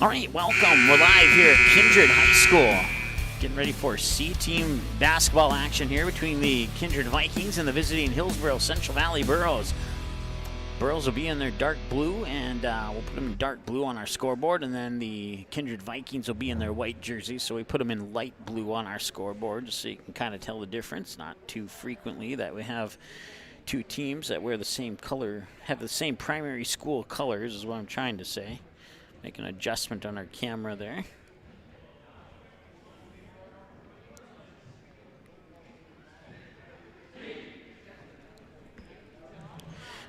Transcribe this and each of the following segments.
All right, welcome. We're live here at Kindred High School. Getting ready for C-team basketball action here between the Kindred Vikings and the visiting Hillsboro Central Valley Burros. Burros will be in their dark blue, and we'll put them in dark blue on our scoreboard, and then the Kindred Vikings will be in their white jerseys, so we put them in light blue on our scoreboard just so you can kind of tell the difference. Not too frequently that we have two teams that wear the same color, have the same primary school colors is what I'm trying to say. Make an adjustment on our camera there.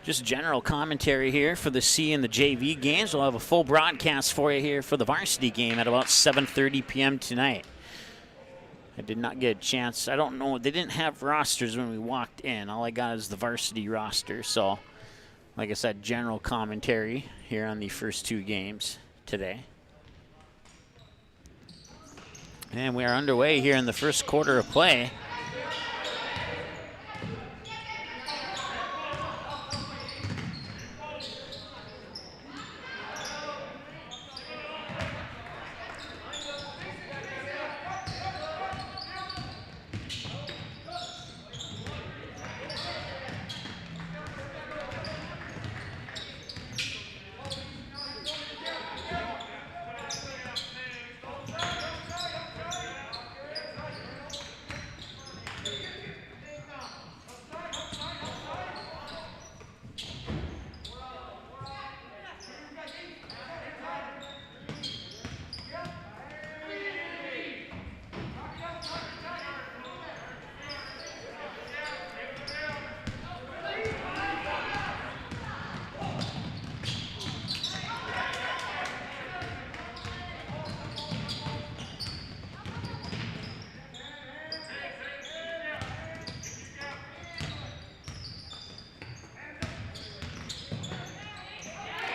Just general commentary here for the C and the JV games. We'll have a full broadcast for you here for the varsity game at about 7:30 p.m. tonight. I did not get a chance. I don't know. They didn't have rosters when we walked in. All I got is the varsity roster. So, like I said, general commentary here on the first two games today. And we are underway here in the first quarter of play.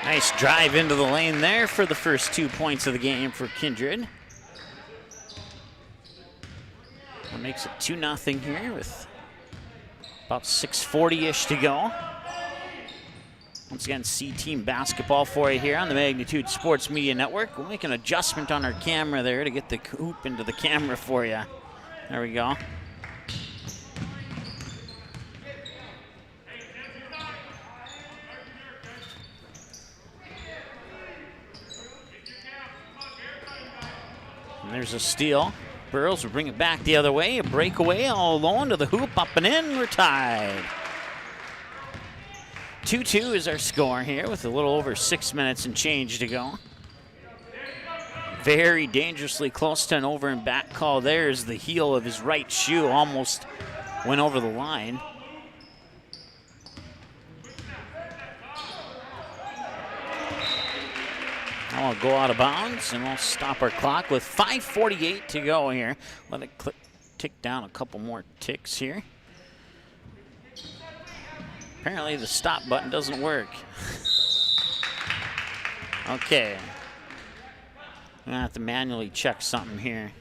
Nice drive into the lane there for the first 2 points of the game for Kindred. That makes it 2-0 here with about 6:40-ish to go. Once again, C-team basketball for you here on the Magnitude Sports Media Network. We'll make an adjustment on our camera there to get the hoop into the camera for you. There we go. And there's a steal. Burrows will bring it back the other way. A breakaway all alone to the hoop, up and in. We're tied. 2-2 is our score here with a little over 6 minutes and change to go. Very dangerously close to an over and back call. There's the heel of his right shoe. Almost went over the line. Now we'll go out of bounds, and we'll stop our clock with 5:48 to go here. Let it tick down a couple more ticks here. Apparently the stop button doesn't work. Okay. I'm going to have to manually check something here.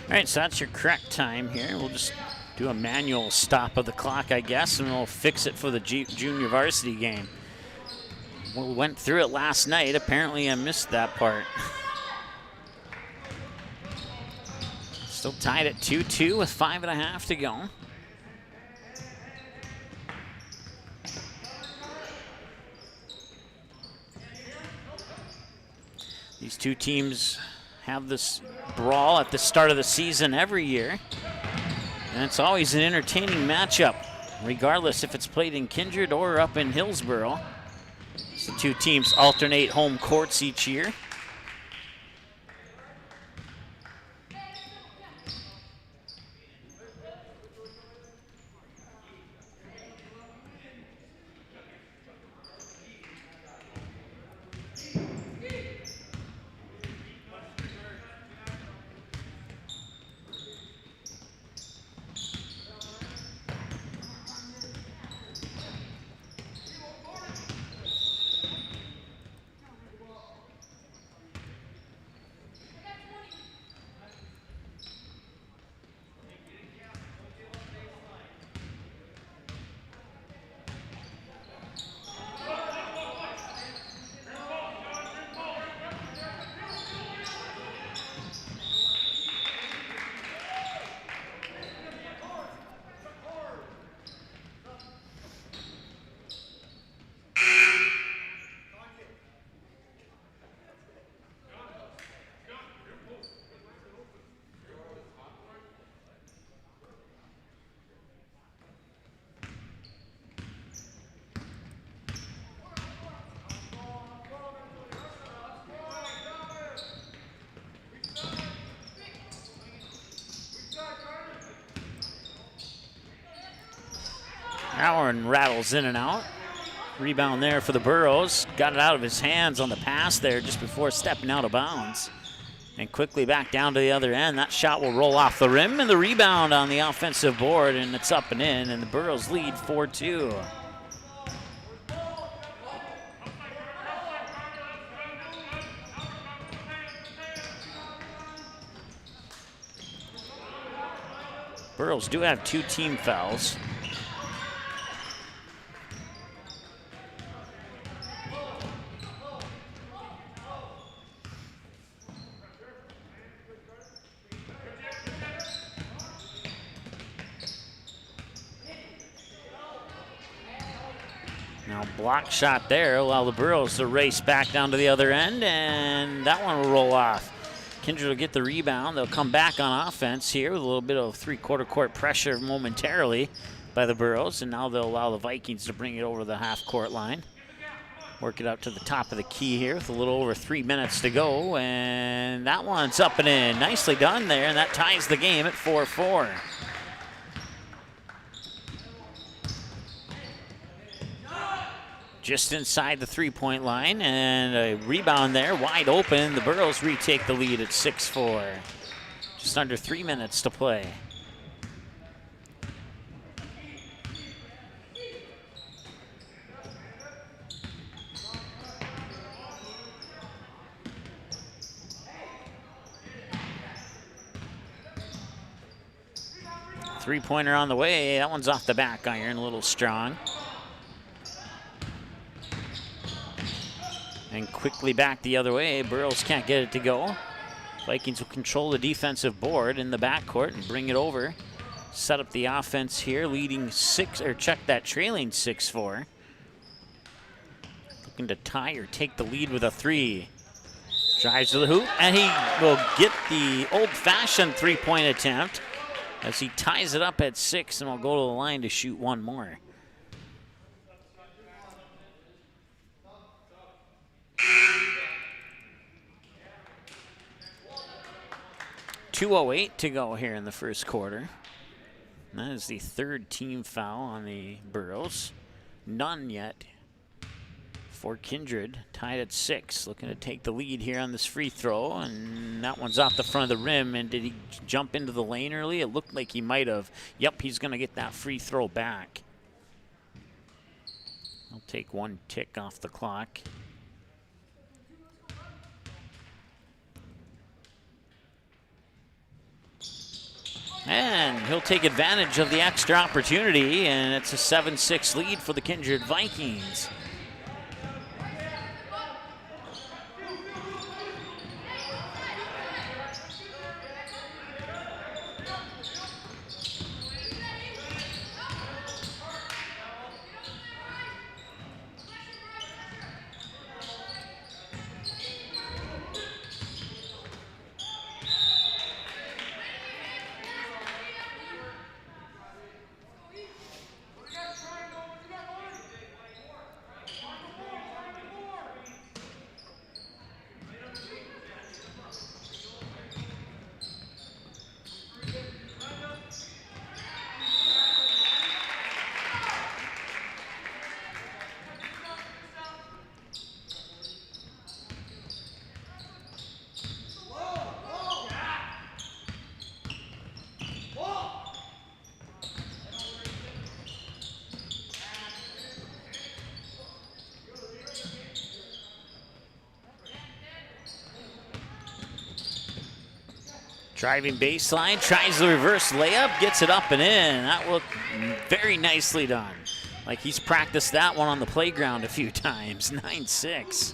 All right, so that's your correct time here. We'll just do a manual stop of the clock, I guess, and we'll fix it for the junior varsity game. We went through it last night. Apparently I missed that part. Still tied at 2-2 with 5.5 to go. These two teams have this brawl at the start of the season every year. And it's always an entertaining matchup, regardless if it's played in Kindred or up in Hillsboro. So the two teams alternate home courts each year. That one rattles in and out. Rebound there for the Burros. Got it out of his hands on the pass there just before stepping out of bounds. And quickly back down to the other end. That shot will roll off the rim, and the rebound on the offensive board, and it's up and in, and the Burros lead 4-2. Burros do have 2 team fouls. Now block shot there, allow the Burros to race back down to the other end, and that one will roll off. Kindred will get the rebound. They'll come back on offense here with a little bit of three-quarter court pressure momentarily by the Burros, and now they'll allow the Vikings to bring it over the half-court line. Work it up to the top of the key here with a little over 3 minutes to go, and that one's up and in. Nicely done there, and that ties the game at 4-4. Just inside the three-point line, and a rebound there, wide open. The Burros retake the lead at 6-4. Just under 3 minutes to play. Three-pointer on the way. That one's off the back iron, a little strong. And quickly back the other way. Burros can't get it to go. Vikings will control the defensive board in the backcourt and bring it over. Set up the offense here, leading check that trailing 6-4. Looking to tie or take the lead with a 3. Drives to the hoop, and he will get the old-fashioned three-point attempt as he ties it up at 6 and will go to the line to shoot one more. .208 to go here in the first quarter. And that is the 3rd team foul on the Burros. None yet for Kindred. Tied at 6. Looking to take the lead here on this free throw. And that one's off the front of the rim. And did he jump into the lane early? It looked like he might have. Yep, he's going to get that free throw back. I'll take 1 tick off the clock. And he'll take advantage of the extra opportunity, and it's a 7-6 lead for the Kindred Vikings. Driving baseline, tries the reverse layup, gets it up and in. That looked very nicely done. Like he's practiced that one on the playground a few times. 9-6.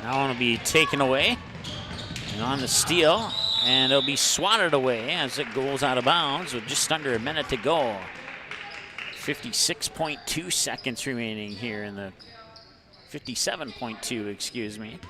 That one will be taken away. And on the steal, and it'll be swatted away as it goes out of bounds with just under a minute to go. 56.2 seconds remaining here in the 57.2, excuse me.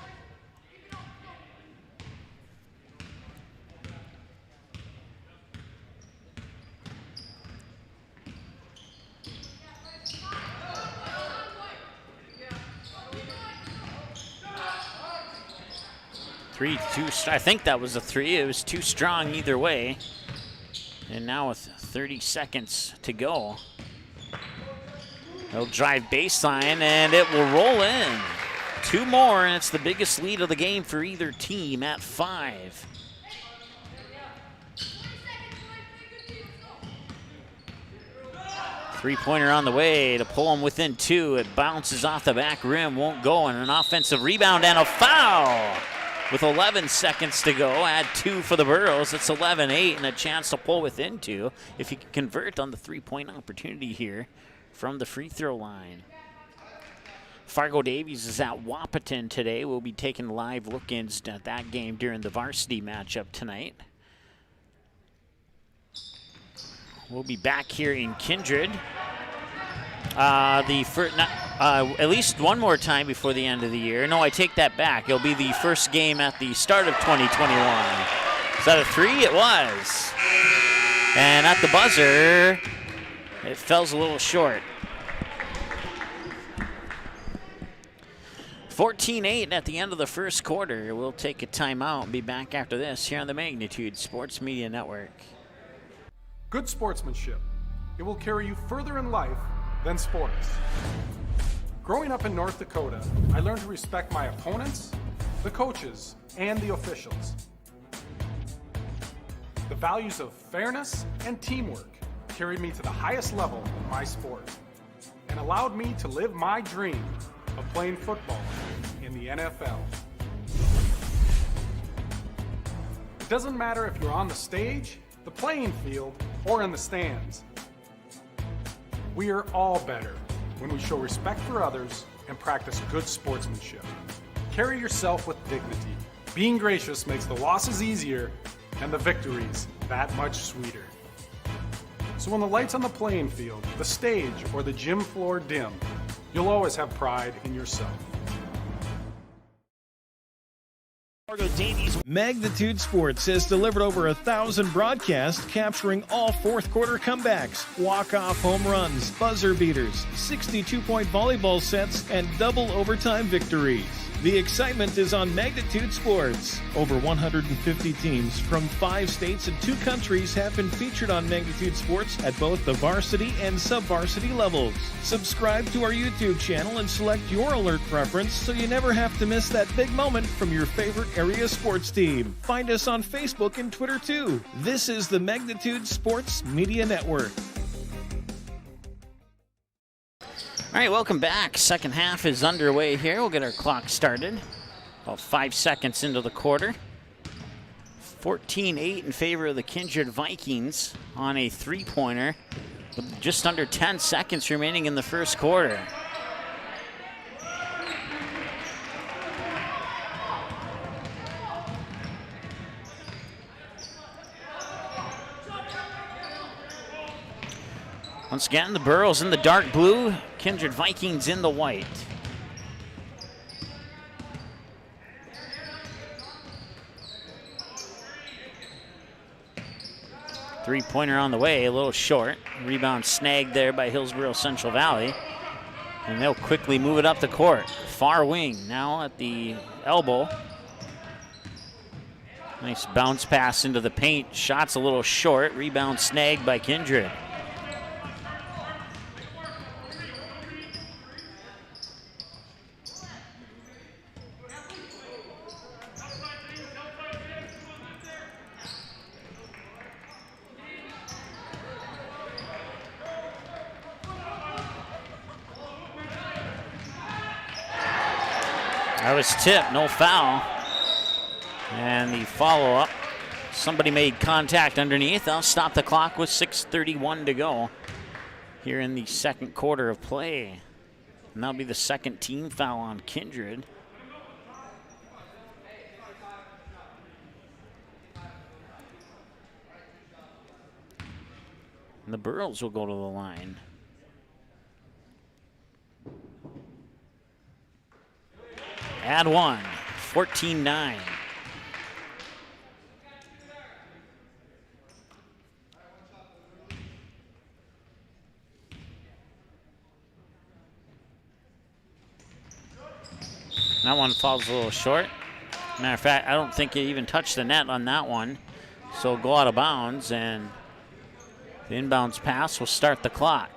3-2. I think that was a 3. It was too strong either way. And now with 30 seconds to go, he'll drive baseline and it will roll in. 2 more, and it's the biggest lead of the game for either team at 5. Three-pointer on the way to pull him within 2. It bounces off the back rim, won't go, and an offensive rebound and a foul. With 11 seconds to go, add 2 for the Burros. It's 11-8 and a chance to pull within 2 if he can convert on the three-point opportunity here from the free throw line. Fargo Davies is at Wahpeton today. We'll be taking live look-ins at that game during the varsity matchup tonight. We'll be back here in Kindred at least one more time before the end of the year. No, I take that back. It'll be the first game at the start of 2021. Is that a 3? It was. And at the buzzer, it falls a little short. 14-8 at the end of the first quarter. We'll take a timeout and be back after this here on the Magnitude Sports Media Network. Good sportsmanship. It will carry you further in life than sports. Growing up in North Dakota, I learned to respect my opponents, the coaches, and the officials. The values of fairness and teamwork carried me to the highest level in my sport and allowed me to live my dream of playing football in the NFL. It doesn't matter if you're on the stage, the playing field, or in the stands. We are all better when we show respect for others and practice good sportsmanship. Carry yourself with dignity. Being gracious makes the losses easier and the victories that much sweeter. So when the lights on the playing field, the stage, or the gym floor dim, you'll always have pride in yourself. Magnitude Sports has delivered over 1,000 broadcasts capturing all fourth quarter comebacks, walk-off home runs, buzzer beaters, 62-point volleyball sets, and double overtime victories. The excitement is on Magnitude Sports. Over 150 teams from 5 states and 2 countries have been featured on Magnitude Sports at both the varsity and sub-varsity levels. Subscribe to our YouTube channel and select your alert preference so you never have to miss that big moment from your favorite area sports team. Find us on Facebook and Twitter too. This is the Magnitude Sports Media Network. All right, welcome back. Second half is underway here. We'll get our clock started. About 5 seconds into the quarter. 14-8 in favor of the Kindred Vikings on a three-pointer with just under 10 seconds remaining in the first quarter. Once again, the Burros in the dark blue, Kindred Vikings in the white. Three-pointer on the way, a little short. Rebound snagged there by Hillsboro Central Valley. And they'll quickly move it up the court. Far wing now at the elbow. Nice bounce pass into the paint. Shot's a little short. Rebound snagged by Kindred. That was tipped, no foul. And the follow-up, somebody made contact underneath. I'll stop the clock with 6:31 to go here in the second quarter of play. And that'll be the second team foul on Kindred. And the Burros will go to the line. Add one, 14-9. That one falls a little short. Matter of fact, I don't think it even touched the net on that one. So go out of bounds, and the inbounds pass will start the clock.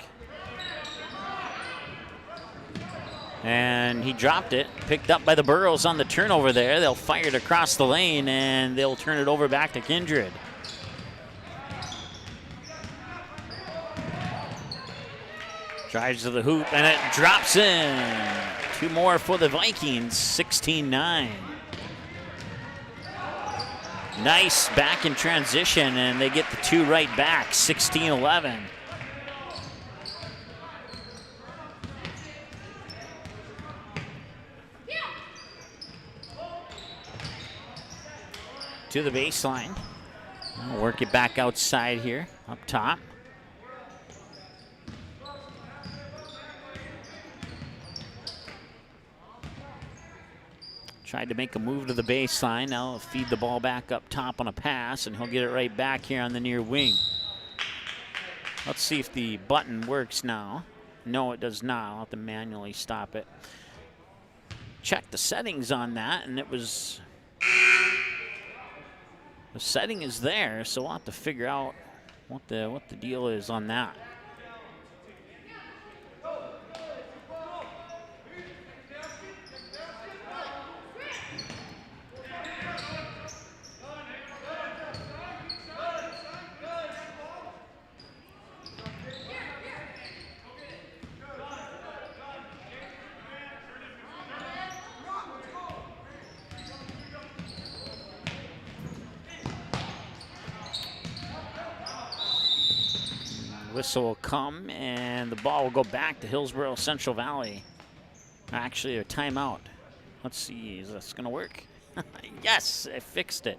And he dropped it, picked up by the Burros on the turnover there. They'll fire it across the lane, and they'll turn it over back to Kindred. Drives to the hoop, and it drops in. 2 more for the Vikings, 16-9. Nice back in transition, and they get the 2 right back, 16-11. To the baseline. I'll work it back outside here, up top. Tried to make a move to the baseline. Now he'll feed the ball back up top on a pass, and he'll get it right back here on the near wing. Let's see if the button works now. No, it does not. I'll have to manually stop it. Check the settings on that, and it was... The setting is there, so we'll have to figure out what the deal is on that. Whistle will come, and the ball will go back to Hillsboro Central Valley. Actually, a timeout. Let's see, is this going to work? Yes, I fixed it.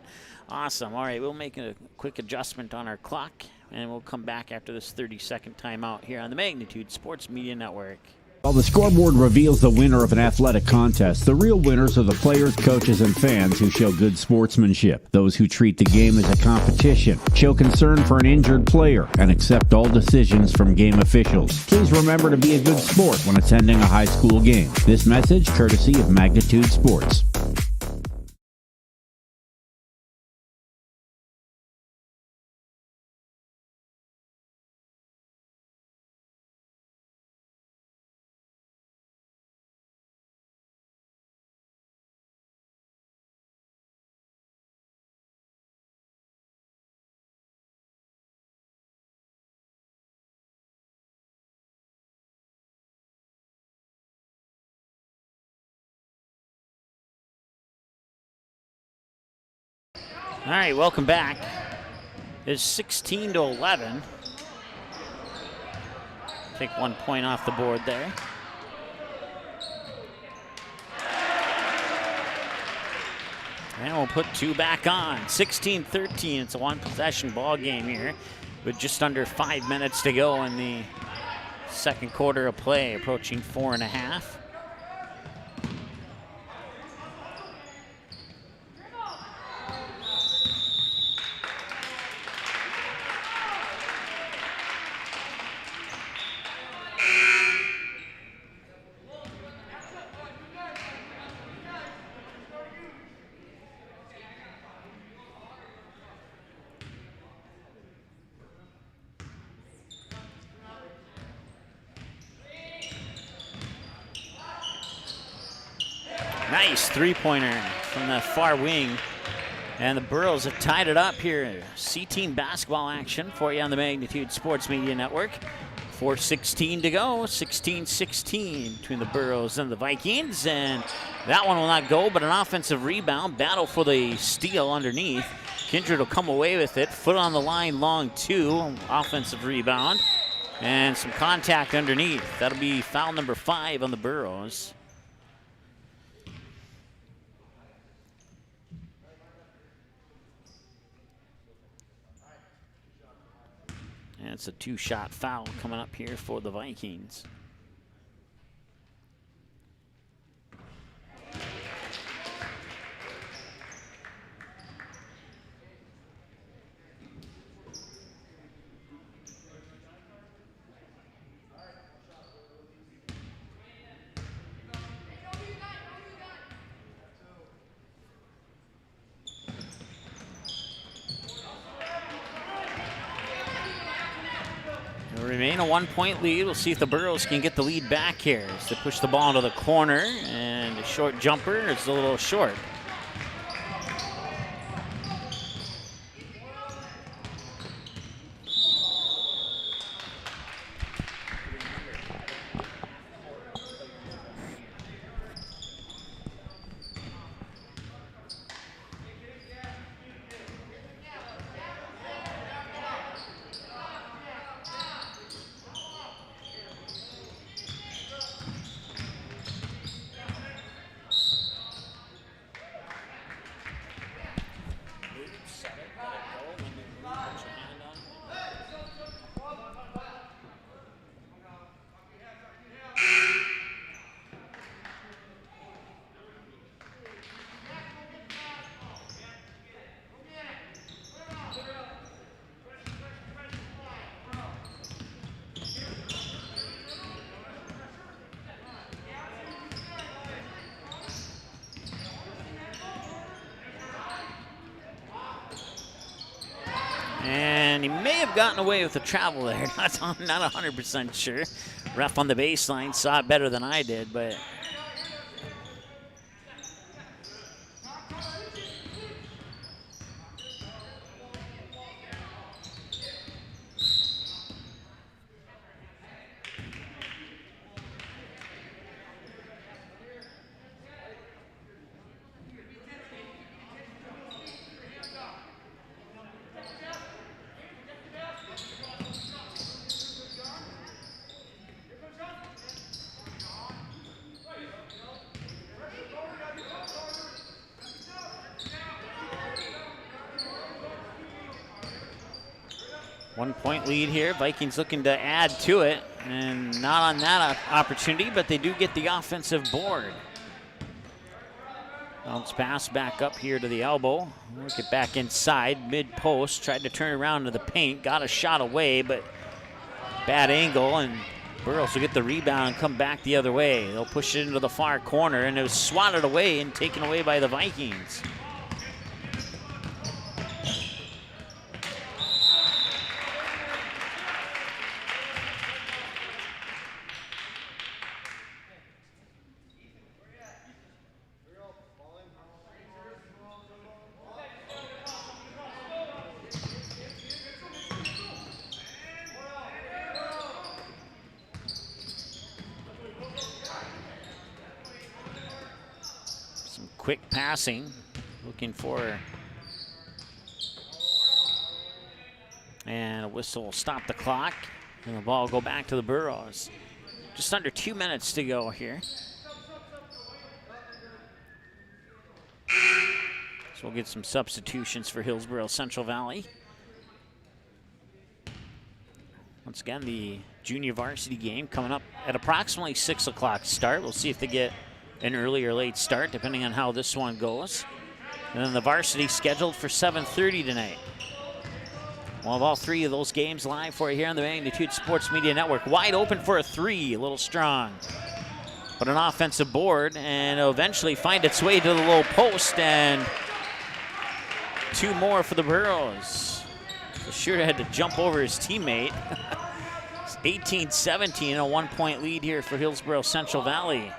Awesome. All right, we'll make a quick adjustment on our clock, and we'll come back after this 30-second timeout here on the Magnitude Sports Media Network. While the scoreboard reveals the winner of an athletic contest, the real winners are the players, coaches, and fans who show good sportsmanship. Those who treat the game as a competition, show concern for an injured player, and accept all decisions from game officials. Please remember to be a good sport when attending a high school game. This message courtesy of Magnitude Sports. All right, welcome back. It's 16-11. Take 1 point off the board there. And we'll put 2 back on. 16-13. It's a 1-possession ball game here with just under 5 minutes to go in the second quarter of play, approaching 4.5. Nice three-pointer from the far wing. And the Burros have tied it up here. C-team basketball action for you on the Magnitude Sports Media Network. 4:16 to go, 16-16 between the Burros and the Vikings. And that one will not go, but an offensive rebound. Battle for the steal underneath. Kindred will come away with it. Foot on the line, long 2. Offensive rebound. And some contact underneath. That'll be foul number 5 on the Burros. And it's a 2-shot foul coming up here for the Vikings. remain a 1-point lead. We'll see if the Burros can get the lead back here as they push the ball into the corner, and a short jumper is a little short. And he may have gotten away with the travel there. Not 100% sure. Ref on the baseline saw it better than I did, but one-point lead here. Vikings looking to add to it, and not on that opportunity, but they do get the offensive board. Bounce pass back up here to the elbow. Work it back inside, mid-post. Tried to turn around to the paint. Got a shot away, but bad angle, and Burros will get the rebound and come back the other way. They'll push it into the far corner, and it was swatted away and taken away by the Vikings. Quick passing, looking for, and a whistle will stop the clock, and the ball will go back to the Burros. Just under 2 minutes to go here. So we'll get some substitutions for Hillsboro Central Valley. Once again, the junior varsity game coming up at approximately 6 o'clock start. We'll see if they get an early or late start, depending on how this one goes. And then the varsity scheduled for 7:30 tonight. We'll have all three of those games live for you here on the Magnitude Sports Media Network. Wide open for a three, a little strong. But an offensive board, and it'll eventually find its way to the low post, and two more for the Burros. The shooter had to jump over his teammate. It's 18-17, a 1-point lead here for Hillsboro Central Valley.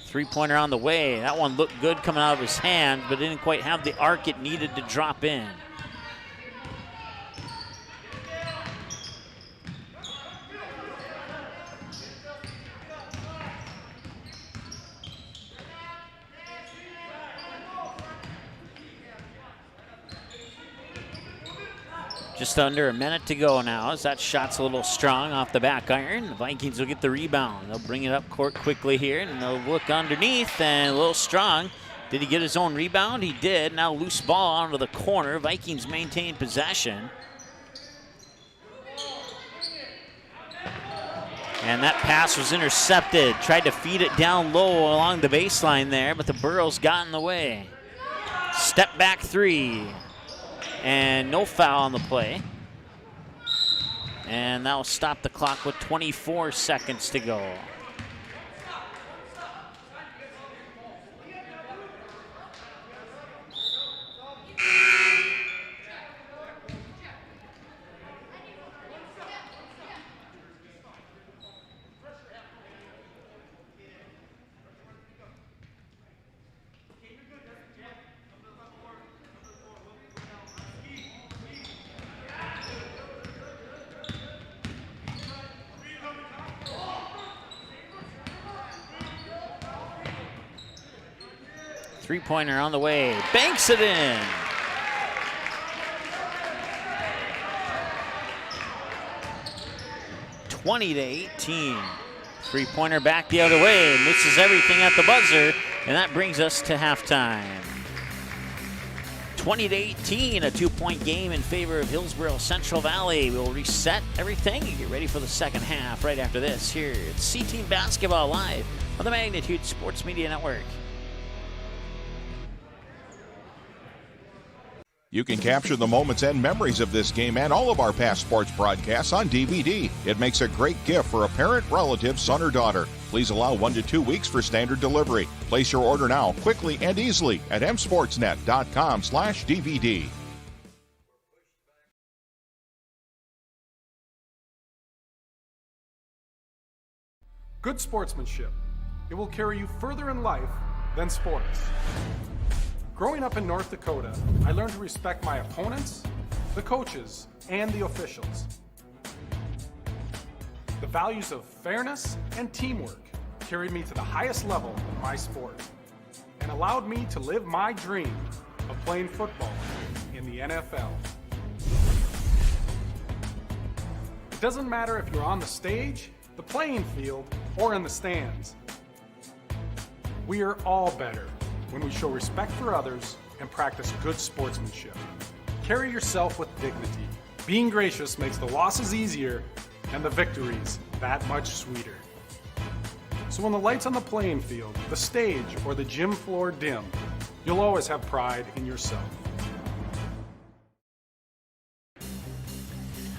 Three-pointer on the way. That one looked good coming out of his hand, but didn't quite have the arc it needed to drop in. Just under a minute to go now as that shot's a little strong off the back iron. The Vikings will get the rebound. They'll bring it up court quickly here, and they'll look underneath, and a little strong. Did he get his own rebound? He did. Now loose ball onto the corner. Vikings maintain possession. And that pass was intercepted. Tried to feed it down low along the baseline there, but the Burros got in the way. Step back three. And no foul on the play. And that will stop the clock with 24 seconds to go. Three-pointer on the way. Banks it in. (20-18). Three-pointer back the other way. Misses everything at the buzzer, and that brings us to halftime. 20-18, a 2-point game in favor of Hillsboro Central Valley. We'll reset everything and get ready for the second half right after this. Here, it's C-Team Basketball live on the Magnitude Sports Media Network. You can capture the moments and memories of this game and all of our past sports broadcasts on DVD. It makes a great gift for a parent, relative, son, or daughter. Please allow 1 to 2 weeks for standard delivery. Place your order now, quickly and easily at msportsnet.com/DVD. Good sportsmanship. It will carry you further in life than sports. Growing up in North Dakota, I learned to respect my opponents, the coaches, and the officials. The values of fairness and teamwork carried me to the highest level in my sport and allowed me to live my dream of playing football in the NFL. It doesn't matter if you're on the stage, the playing field, or in the stands. We are all better when we show respect for others and practice good sportsmanship. Carry yourself with dignity. Being gracious makes the losses easier and the victories that much sweeter. So when the lights on the playing field, the stage, or the gym floor dim, you'll always have pride in yourself. All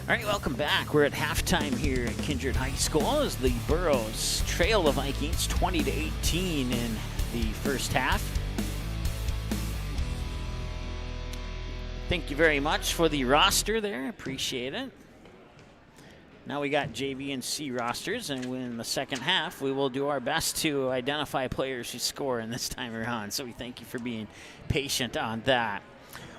right, welcome back. We're at halftime here at Kindred High School as the Burros trail the Vikings 20-18 in the first half. Thank you very much for the roster there. Appreciate it. Now we got JV and C rosters, and in the second half, we will do our best to identify players who score in this time around. So we thank you for being patient on that.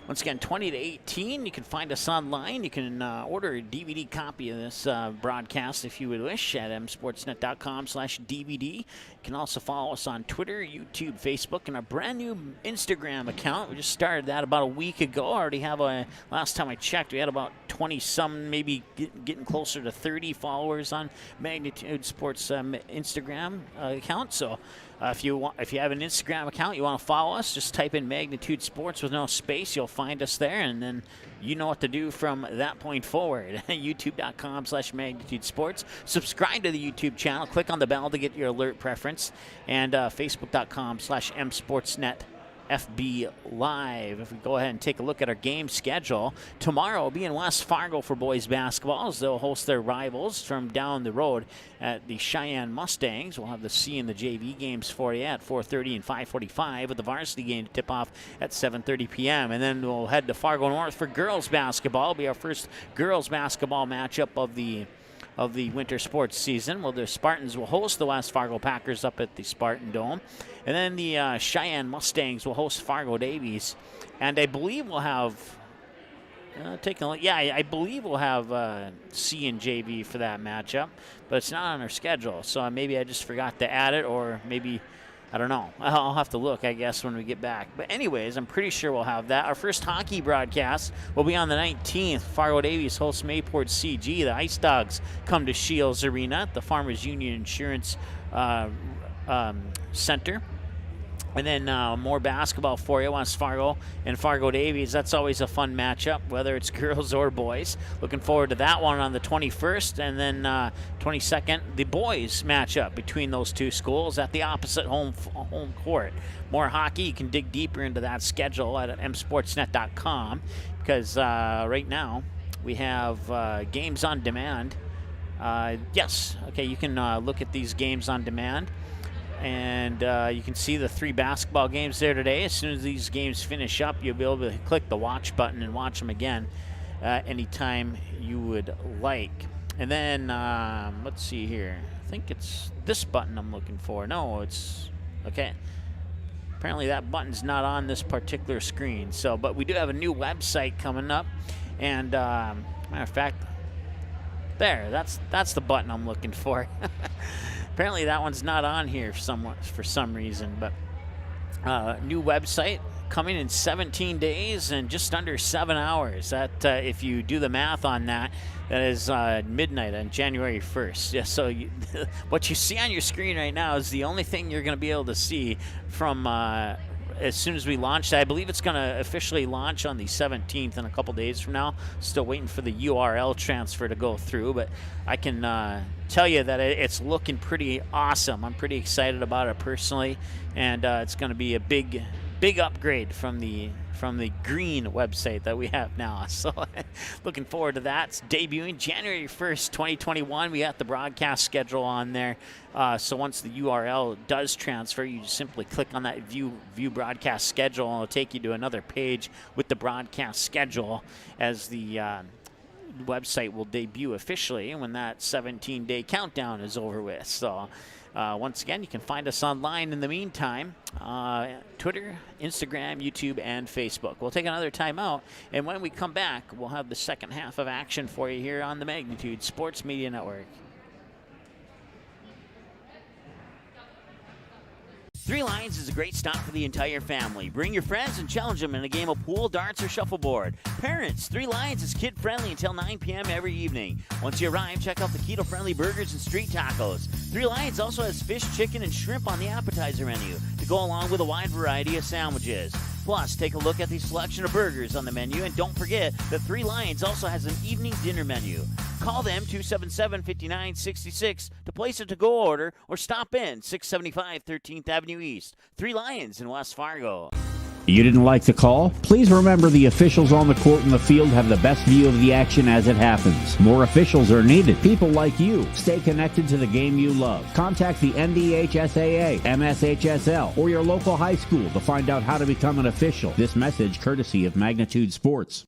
Once again, 20-18. You can find us online. You can order a DVD copy of this broadcast if you would wish at msportsnet.com/DVD. You can also follow us on Twitter, YouTube, Facebook, and a brand new Instagram account. We just started that about a week ago. I already have last time I checked, we had about 20-some, maybe getting closer to 30 followers on Magnitude Sports Instagram account. So if you have an Instagram account, you want to follow us, just type in Magnitude Sports with no space. You'll find us there, and then you know what to do from that point forward. YouTube.com/Magnitude Sports. Subscribe to the YouTube channel. Click on the bell to get your alert preference. And Facebook.com/MSportsNet. FB Live. If we go ahead and take a look at our game schedule, tomorrow will be in West Fargo for boys basketball as they'll host their rivals from down the road at the Cheyenne Mustangs. We'll have the C and the JV games for you at 4:30 and 5:45 with the varsity game to tip off at 7:30 p.m. And then we'll head to Fargo North for girls basketball. It'll be our first girls basketball matchup of the winter sports season. Well, the Spartans will host the West Fargo Packers up at the Spartan Dome. And then the Cheyenne Mustangs will host Fargo Davies. And I believe we'll have, taking a look, yeah, I believe we'll have C and JV for that matchup. But it's not on our schedule. So maybe I just forgot to add it, or maybe, I don't know. I'll have to look, I guess, when we get back. But anyways, I'm pretty sure we'll have that. Our first hockey broadcast will be on the 19th. Fargo Davies hosts Mayport CG. The Ice Dogs come to Shields Arena at the Farmers Union Insurance Center. And then more basketball for you, West Fargo and Fargo Davies. That's always a fun matchup, whether it's girls or boys. Looking forward to that one on the 21st. And then 22nd, the boys matchup between those two schools at the opposite home court. More hockey, you can dig deeper into that schedule at msportsnet.com because right now we have games on demand. Yes, okay, you can look at these games on demand. And you can see the 3 basketball games there today. As soon as these games finish up, you'll be able to click the watch button and watch them again anytime you would like. And then, let's see here. I think it's this button I'm looking for. No, it's, okay. Apparently that button's not on this particular screen. So, but we do have a new website coming up. And matter of fact, there, that's the button I'm looking for. Apparently that one's not on here for some reason, but new website coming in 17 days and just under 7 hours. That, if you do the math on that, that is midnight on January 1st. Yeah, so what you see on your screen right now is the only thing you're going to be able to see from as soon as we launch. I believe it's going to officially launch on the 17th in a couple days from now. Still waiting for the URL transfer to go through, but I can tell you that it's looking pretty awesome. I'm pretty excited about it personally, and it's going to be a big upgrade from the green website that we have now. So looking forward to that. It's debuting January 1st, 2021. We got the broadcast schedule on there. So once the URL does transfer, you just simply click on that view broadcast schedule, and it'll take you to another page with the broadcast schedule as the website will debut officially when that 17-day countdown is over with. So once again, you can find us online in the meantime, Twitter, Instagram, YouTube, and Facebook. We'll take another timeout, and when we come back, we'll have the second half of action for you here on the Magnitude Sports Media Network. Three Lions is a great stop for the entire family. Bring your friends and challenge them in a game of pool, darts, or shuffleboard. Parents, Three Lions is kid-friendly until 9 p.m. every evening. Once you arrive, check out the keto-friendly burgers and street tacos. Three Lions also has fish, chicken, and shrimp on the appetizer menu to go along with a wide variety of sandwiches. Plus, take a look at the selection of burgers on the menu, and don't forget that Three Lions also has an evening dinner menu. Call them 277-5966 to place a to-go order, or stop in 675 13th Avenue East. Three Lions in West Fargo. You didn't like the call? Please remember the officials on the court and the field have the best view of the action as it happens. More officials are needed. People like you. Stay connected to the game you love. Contact the NDHSAA, MSHSL, or your local high school to find out how to become an official. This message courtesy of Magnitude Sports.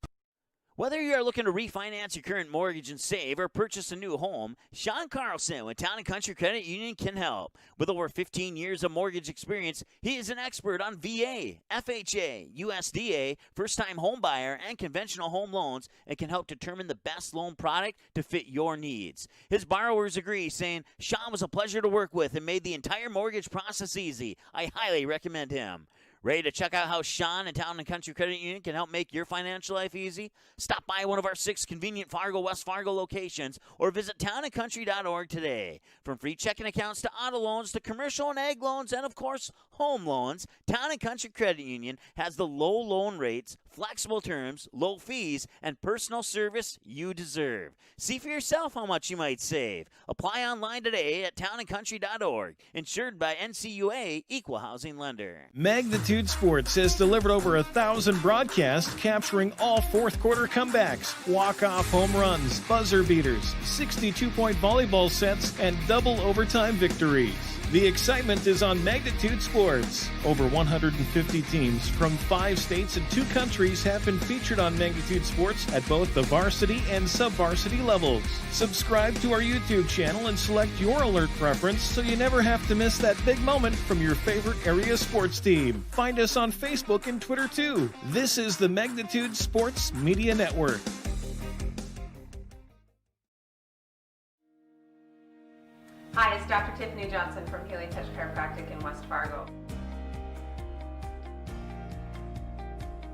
Whether you are looking to refinance your current mortgage and save or purchase a new home, Sean Carlson with Town & Country Credit Union can help. With over 15 years of mortgage experience, he is an expert on VA, FHA, USDA, first-time home buyer, and conventional home loans, and can help determine the best loan product to fit your needs. His borrowers agree, saying, Sean was a pleasure to work with and made the entire mortgage process easy. I highly recommend him. Ready to check out how Sean and Town & Country Credit Union can help make your financial life easy? Stop by one of our 6 convenient Fargo, West Fargo locations or visit townandcountry.org today. From free checking accounts to auto loans to commercial and ag loans and, of course, home loans, Town & Country Credit Union has the low loan rates, flexible terms, low fees, and personal service you deserve. See for yourself how much you might save. Apply online today at townandcountry.org. Insured by NCUA Equal Housing Lender. Magnitude Sports has delivered over 1,000 broadcasts capturing all fourth quarter comebacks, walk-off home runs, buzzer beaters, 62-point volleyball sets, and double overtime victories. The excitement is on Magnitude Sports. Over 150 teams from 5 states and 2 countries have been featured on Magnitude Sports at both the varsity and sub-varsity levels. Subscribe to our YouTube channel and select your alert preference so you never have to miss that big moment from your favorite area sports team. Find us on Facebook and Twitter too. This is the Magnitude Sports Media Network. Hi, it's Dr. Tiffany Johnson from Healing Touch Chiropractic in West Fargo.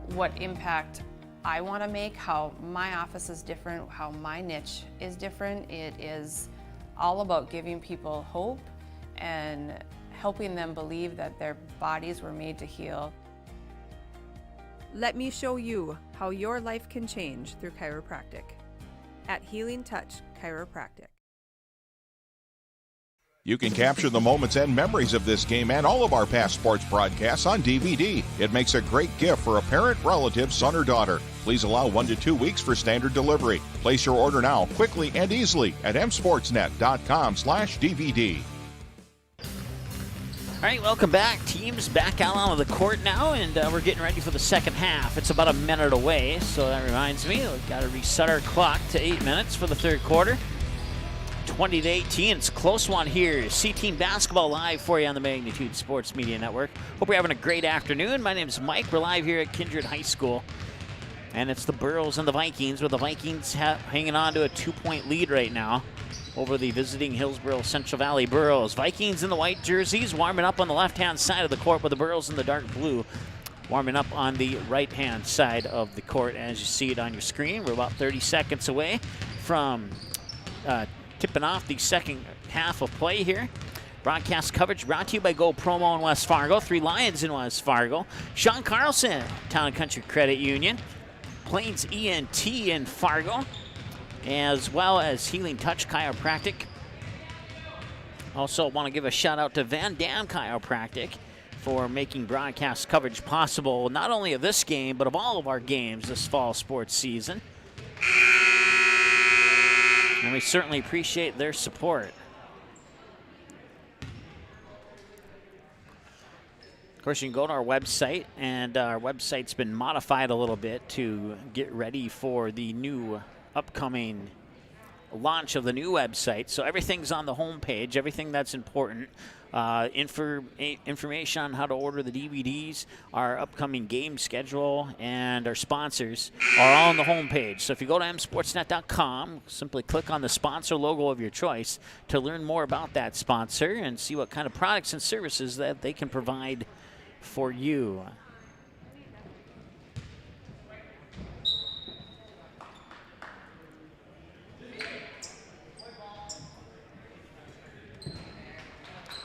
What impact I want to make, how my office is different, how my niche is different. It is all about giving people hope and helping them believe that their bodies were made to heal. Let me show you how your life can change through chiropractic at Healing Touch Chiropractic. You can capture the moments and memories of this game and all of our past sports broadcasts on DVD. It makes a great gift for a parent, relative, son, or daughter. Please allow 1 to 2 weeks for standard delivery. Place your order now, quickly and easily at msportsnet.com/DVD. All right, welcome back. Teams back out on the court now, and we're getting ready for the second half. It's about a minute away, so that reminds me, we've got to reset our clock to 8 minutes for the third quarter. 20-18. It's a close one here. C-Team Basketball live for you on the Magnitude Sports Media Network. Hope you're having a great afternoon. My name is Mike. We're live here at Kindred High School. And it's the Burros and the Vikings, with the Vikings hanging on to a 2-point lead right now. over the visiting Hillsboro Central Valley Burros. Vikings in the white jerseys warming up on the left-hand side of the court, with the Burros in the dark blue warming up on the right-hand side of the court as you see it on your screen. We're about 30 seconds away from tipping off the second half of play here. Broadcast coverage brought to you by Go Promo in West Fargo, 3 Lions in West Fargo, Sean Carlson, Town & Country Credit Union, Plains ENT in Fargo, as well as Healing Touch Chiropractic. Also want to give a shout out to Van Dam Chiropractic for making broadcast coverage possible, not only of this game, but of all of our games this fall sports season. And we certainly appreciate their support. Of course, you can go to our website, and our website's been modified a little bit to get ready for the new upcoming launch of the new website. So everything's on the homepage, everything that's important. Information on how to order the DVDs, our upcoming game schedule, and our sponsors are all on the homepage. So if you go to msportsnet.com, simply click on the sponsor logo of your choice to learn more about that sponsor and see what kind of products and services that they can provide for you.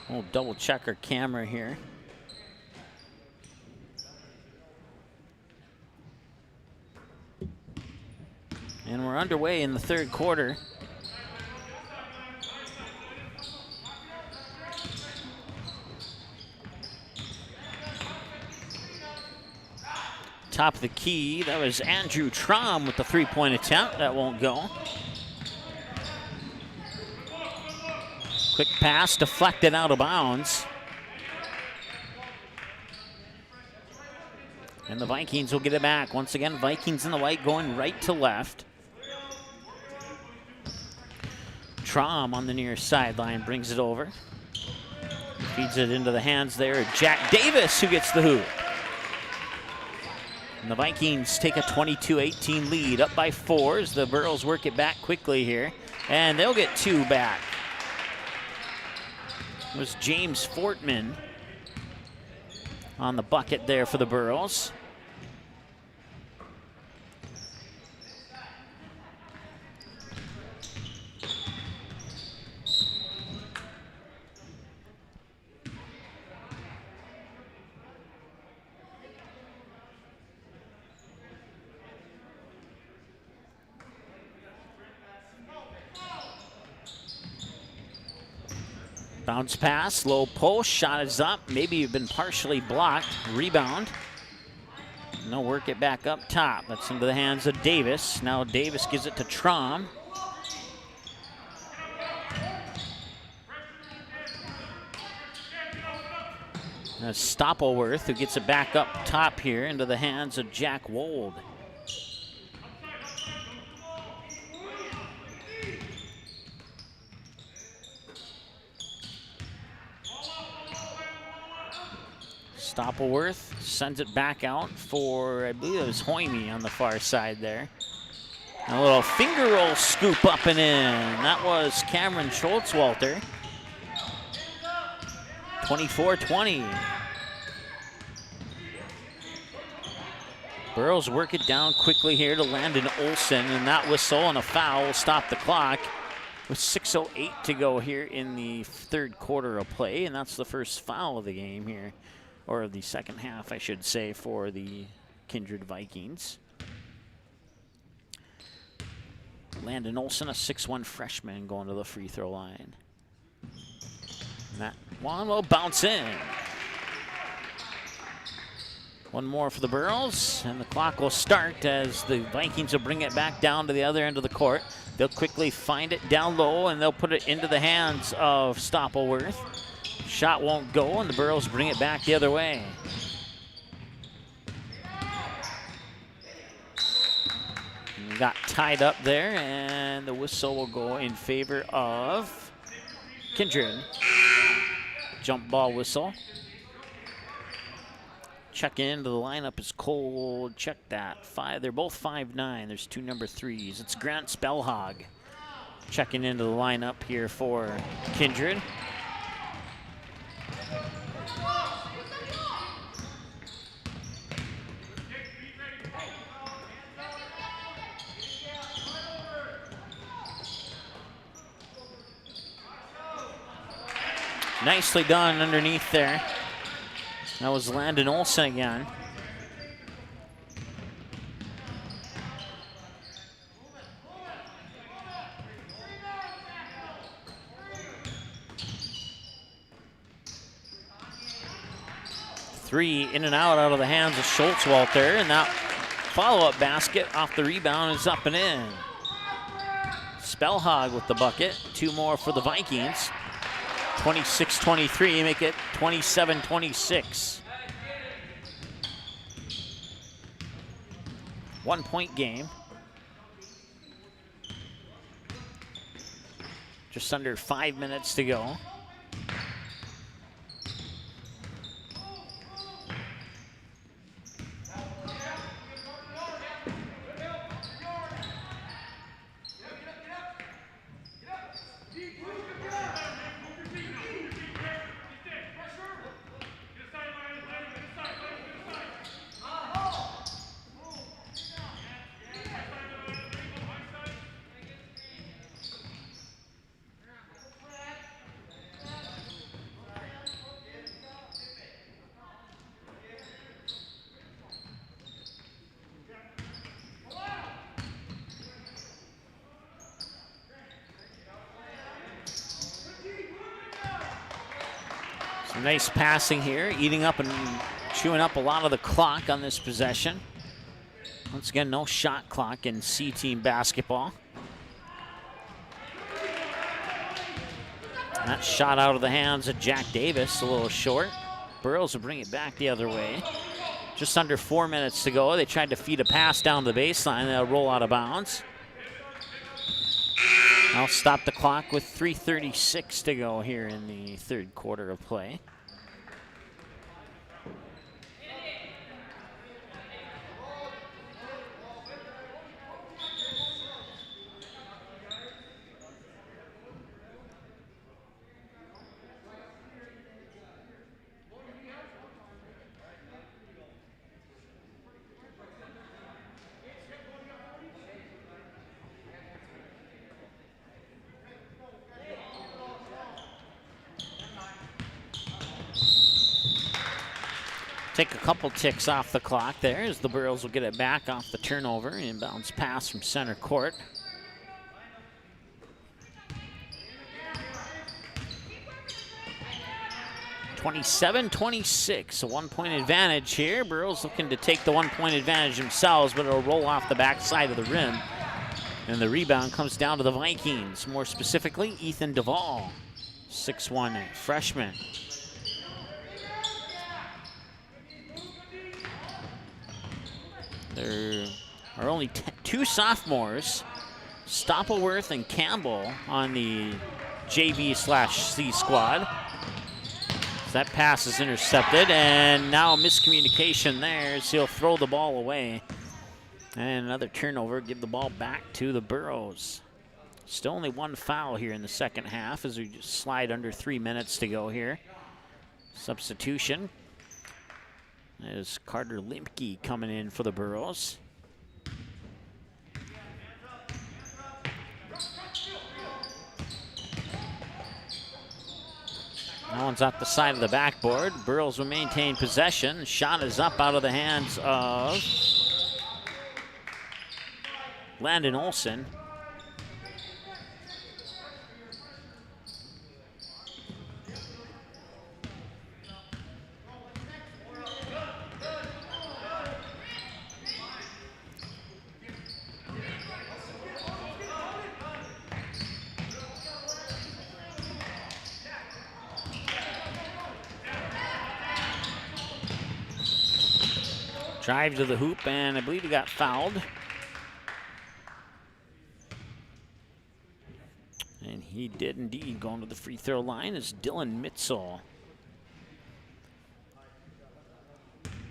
We'll double check our camera here. And we're underway in the third quarter. Top of the key, that was Andrew Traum with the 3-point attempt. That won't go. Quick pass, deflected out of bounds. And the Vikings will get it back. Once again, Vikings in the white going right to left. Traum on the near sideline brings it over. Feeds it into the hands there of Jack Davis, who gets the hoop. And the Vikings take a 22-18 lead, up by 4 as the Burros work it back quickly here. And they'll get 2 back. It was James Fortman on the bucket there for the Burros. Bounce pass, low post, shot is up. Maybe you've been partially blocked. Rebound. And they'll work it back up top. That's into the hands of Davis. Now Davis gives it to Traum. That's Stoppelworth, who gets it back up top here into the hands of Jack Wold. Stoppelworth sends it back out for, I believe it was Hoyme on the far side there. And a little finger roll scoop up and in. That was Cameron Schultzwalter. 24-20. Burros work it down quickly here to Landon Olson, and that whistle and a foul will stop the clock with 6:08 to go here in the third quarter of play, and that's the first foul of the game here. Or of the second half, I should say, for the Kindred Vikings. Landon Olson, a 6'1" freshman, going to the free throw line. And that one will bounce in. One more for the Burros, and the clock will start as the Vikings will bring it back down to the other end of the court. They'll quickly find it down low, and they'll put it into the hands of Stoppelworth. Shot won't go, and the Burros bring it back the other way. And got tied up there, and the whistle will go in favor of Kindred. Jump ball whistle. Check into the lineup is Cole. Check that. They're both 5'9". There's 2 number 3s. It's Grant Spellhog checking into the lineup here for Kindred. Nicely done underneath there. That was Landon Olsen again. Three in and out of the hands of Schultzwalter, and that follow-up basket off the rebound is up and in. Spellhog with the bucket. Two more for the Vikings. 26-23, make it 27-26. 1 point game. Just under 5 minutes to go. Nice passing here, eating up and chewing up a lot of the clock on this possession. Once again, no shot clock in C-team basketball. That shot out of the hands of Jack Davis, a little short. Burrows will bring it back the other way. Just under 4 minutes to go. They tried to feed a pass down the baseline. They'll roll out of bounds. I'll stop the clock with 3:36 to go here in the third quarter of play. Take a couple ticks off the clock there as the Burros will get it back off the turnover. Inbounds pass from center court. (27-26), a 1 point advantage here. Burros looking to take the 1 point advantage themselves, but it'll roll off the backside of the rim. And the rebound comes down to the Vikings, more specifically Ethan Duvall, 6'1" freshman. There are only two sophomores, Stoppleworth and Campbell, on the JV/C squad. So that pass is intercepted, and now miscommunication there, so he'll throw the ball away. And another turnover, give the ball back to the Burros. Still only one foul here in the second half as we just slide under 3 minutes to go here. Substitution. There's Carter Limke coming in for the Burros. That one's off the side of the backboard. Burros will maintain possession. Shot is up out of the hands of Landon Olsen. Drive to the hoop, and I believe he got fouled. And he did indeed. Going to the free throw line is Dylan Mitzel.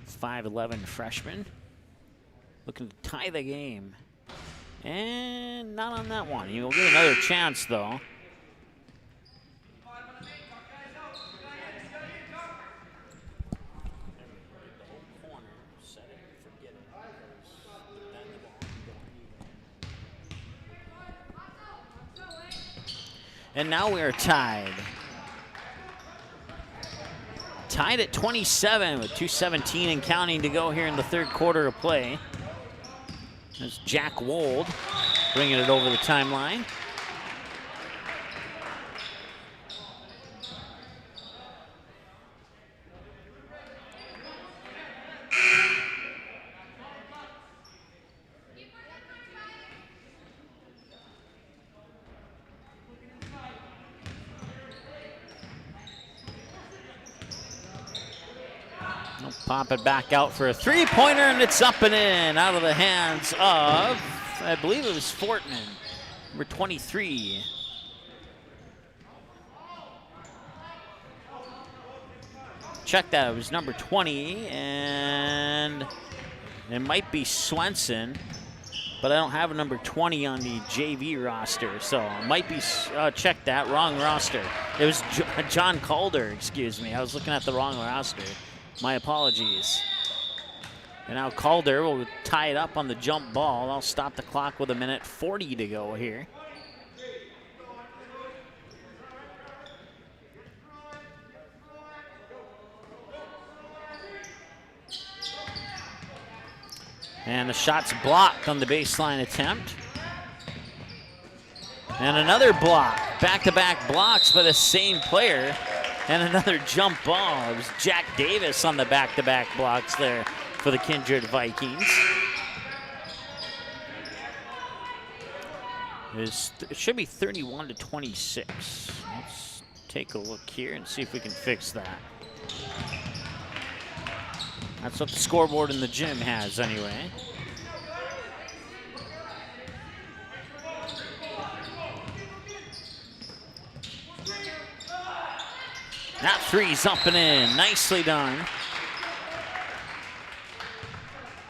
5'11" freshman. Looking to tie the game And not on that one. He'll get another chance, though. And now we are tied. Tied at 27 with 2:17 and counting to go here in the third quarter of play. There's Jack Wold bringing it over the timeline. They'll pop it back out for a three-pointer, and it's up and in, out of the hands of, I believe it was Fortman, number 23. Check that, it was number 20, and it might be Swenson, but I don't have a number 20 on the JV roster, so it might be, check that, wrong roster. It was John Calder, excuse me, I was looking at the wrong roster. My apologies. And now Calder will tie it up on the jump ball. I'll stop the clock with 1:40 to go here. And the shot's blocked on the baseline attempt. And another block. Back-to-back blocks by the same player. And another jump ball. It was Jack Davis on the back-to-back blocks there for the Kindred Vikings. It should be 31-26. Let's take a look here and see if we can fix that. That's what the scoreboard in the gym has anyway. That three's up and in, nicely done.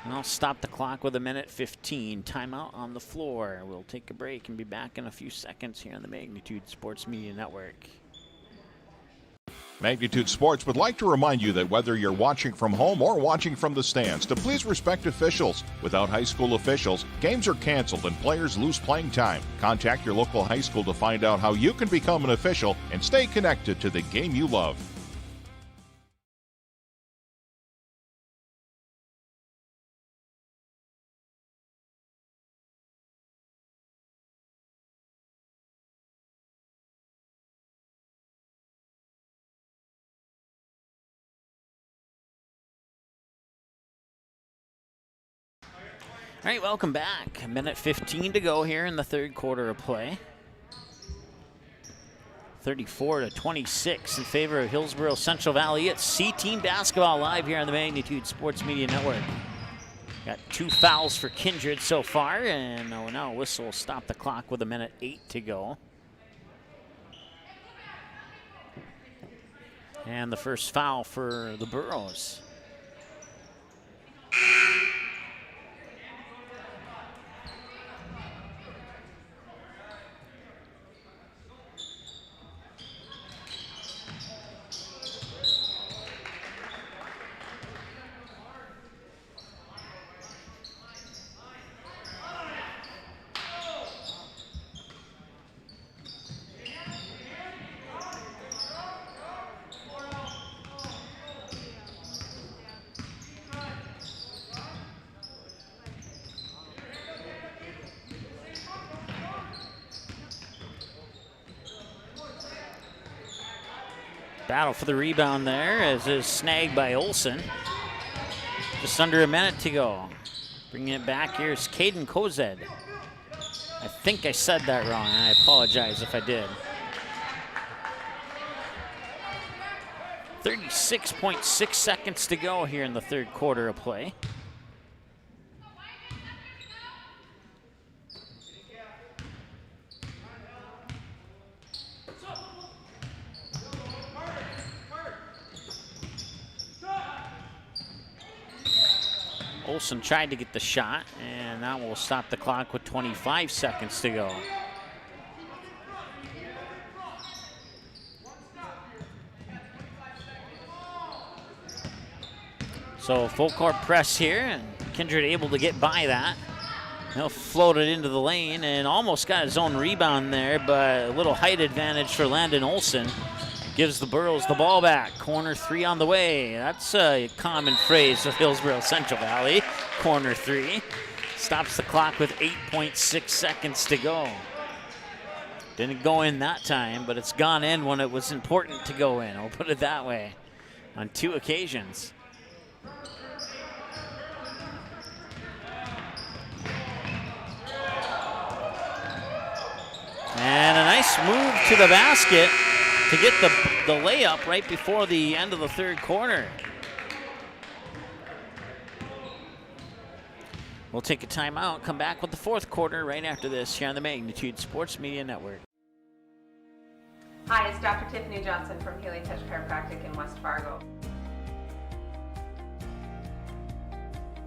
And I'll stop the clock with 1:15. Timeout on the floor. We'll take a break and be back in a few seconds here on the Magnitude Sports Media Network. Magnitude Sports would like to remind you that whether you're watching from home or watching from the stands, to please respect officials. Without high school officials, games are canceled and players lose playing time. Contact your local high school to find out how you can become an official and stay connected to the game you love. All right, welcome back. 1:15 to go here in the third quarter of play. 34-26 in favor of Hillsboro Central Valley. It's C-Team basketball live here on the Magnitude Sports Media Network. Got 2 fouls for Kindred so far, and now a whistle will stop the clock with 1:08 to go. And the first foul for the Burros. Battle for the rebound there as is snagged by Olsen. Just under a minute to go. Bringing it back, here's Caden Kozed. I think I said that wrong, and I apologize if I did. 36.6 seconds to go here in the third quarter of play. Olsen tried to get the shot, and that will stop the clock with 25 seconds to go. So full court press here, and Kindred able to get by that. He'll float it into the lane and almost got his own rebound there, but a little height advantage for Landon Olsen. Gives the Burros the ball back. Corner three on the way. That's a common phrase of Hillsboro Central Valley. Corner three. Stops the clock with 8.6 seconds to go. Didn't go in that time, but it's gone in when it was important to go in. I'll put it that way. On 2 occasions. And a nice move to the basket to get the layup right before the end of the third quarter. We'll take a timeout, come back with the fourth quarter right after this here on the Magnitude Sports Media Network. Hi, it's Dr. Tiffany Johnson from Healing Touch Chiropractic in West Fargo.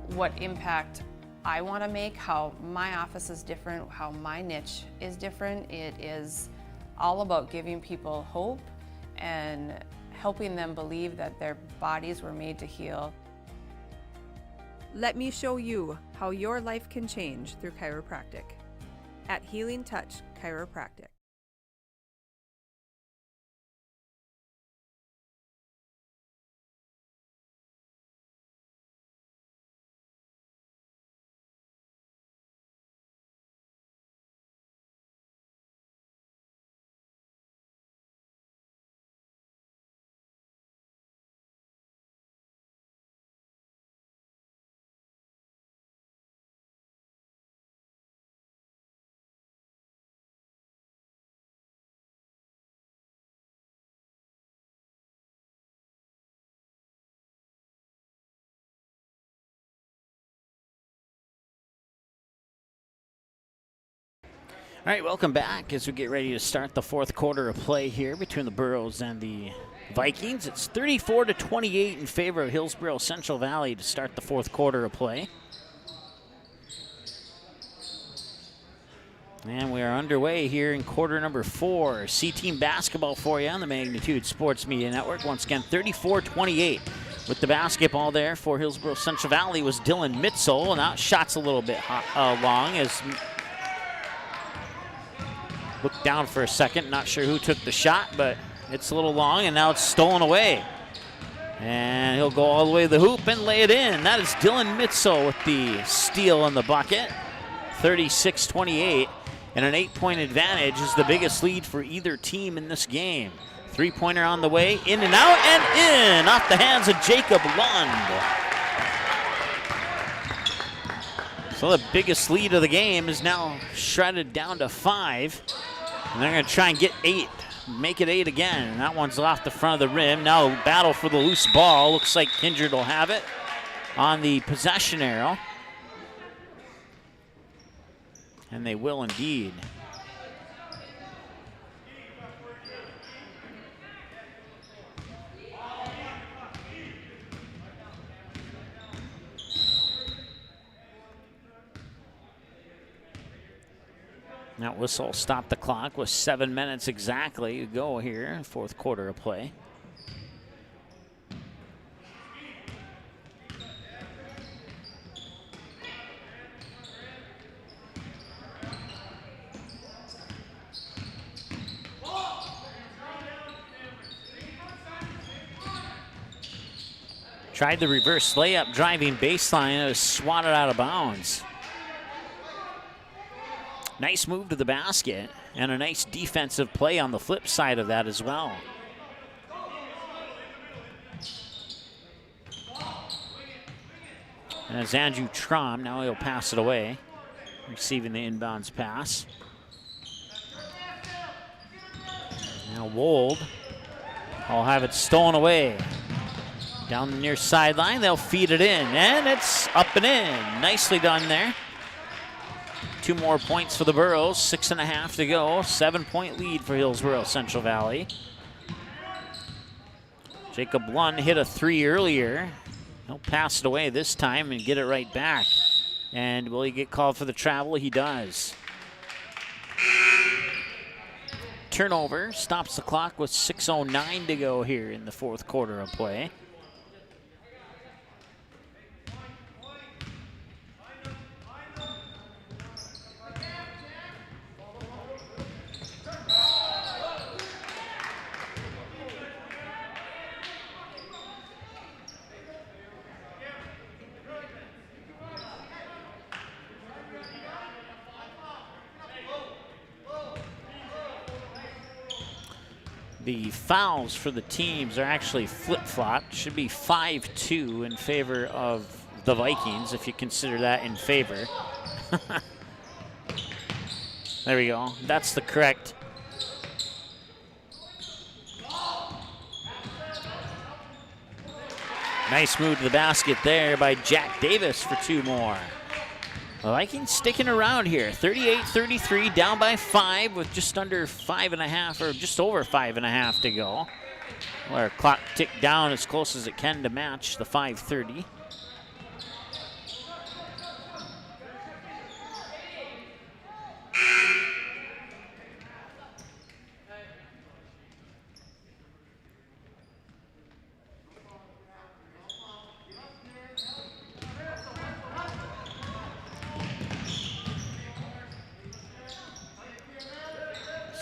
What impact I want to make, how my office is different, how my niche is different. It is all about giving people hope and helping them believe that their bodies were made to heal. Let me show you how your life can change through chiropractic at Healing Touch Chiropractic. All right, welcome back as we get ready to start the fourth quarter of play here between the Burros and the Vikings. It's 34-28 in favor of Hillsboro Central Valley to start the fourth quarter of play. And we are underway here in quarter number 4. C-Team basketball for you on the Magnitude Sports Media Network. Once again, 34-28. With the basketball there for Hillsboro Central Valley was Dylan Mitzel. And that shot's a little bit long as... Looked down for a second, not sure who took the shot, but it's a little long, and now it's stolen away. And he'll go all the way to the hoop and lay it in. That is Dylan Mitzel with the steal in the bucket. 36-28, and an 8-point advantage is the biggest lead for either team in this game. Three-pointer on the way, in and out, and in, off the hands of Jacob Lund. So the biggest lead of the game is now shredded down to 5. And they're going to try and get 8, make it 8 again. And that one's off the front of the rim. Now battle for the loose ball. Looks like Kindred will have it on the possession arrow. And they will indeed. That whistle stopped the clock with 7 minutes exactly to go here, fourth quarter of play. Tried the reverse layup, driving baseline. It was swatted out of bounds. Nice move to the basket, and a nice defensive play on the flip side of that as well. And it's Andrew Trom. Now he'll pass it away, receiving the inbounds pass. Now Wold will have it stolen away. Down the near sideline, they'll feed it in, and it's up and in. Nicely done there. 2 more points for the Burros, 6.5 to go. 7-point lead for Hillsboro Central Valley. Jacob Lund hit a 3 earlier. He'll pass it away this time and get it right back. And will he get called for the travel? He does. Turnover stops the clock with 6:09 to go here in the fourth quarter of play. The fouls for the teams are actually flip-flopped. Should be 5-2 in favor of the Vikings, if you consider that in favor. There we go. That's the correct. Nice move to the basket there by Jack Davis for 2 more. The Vikings sticking around here. 38-33, down by 5 with just under 5.5 or just over 5.5 to go. Our clock ticked down as close as it can to match the 5:30.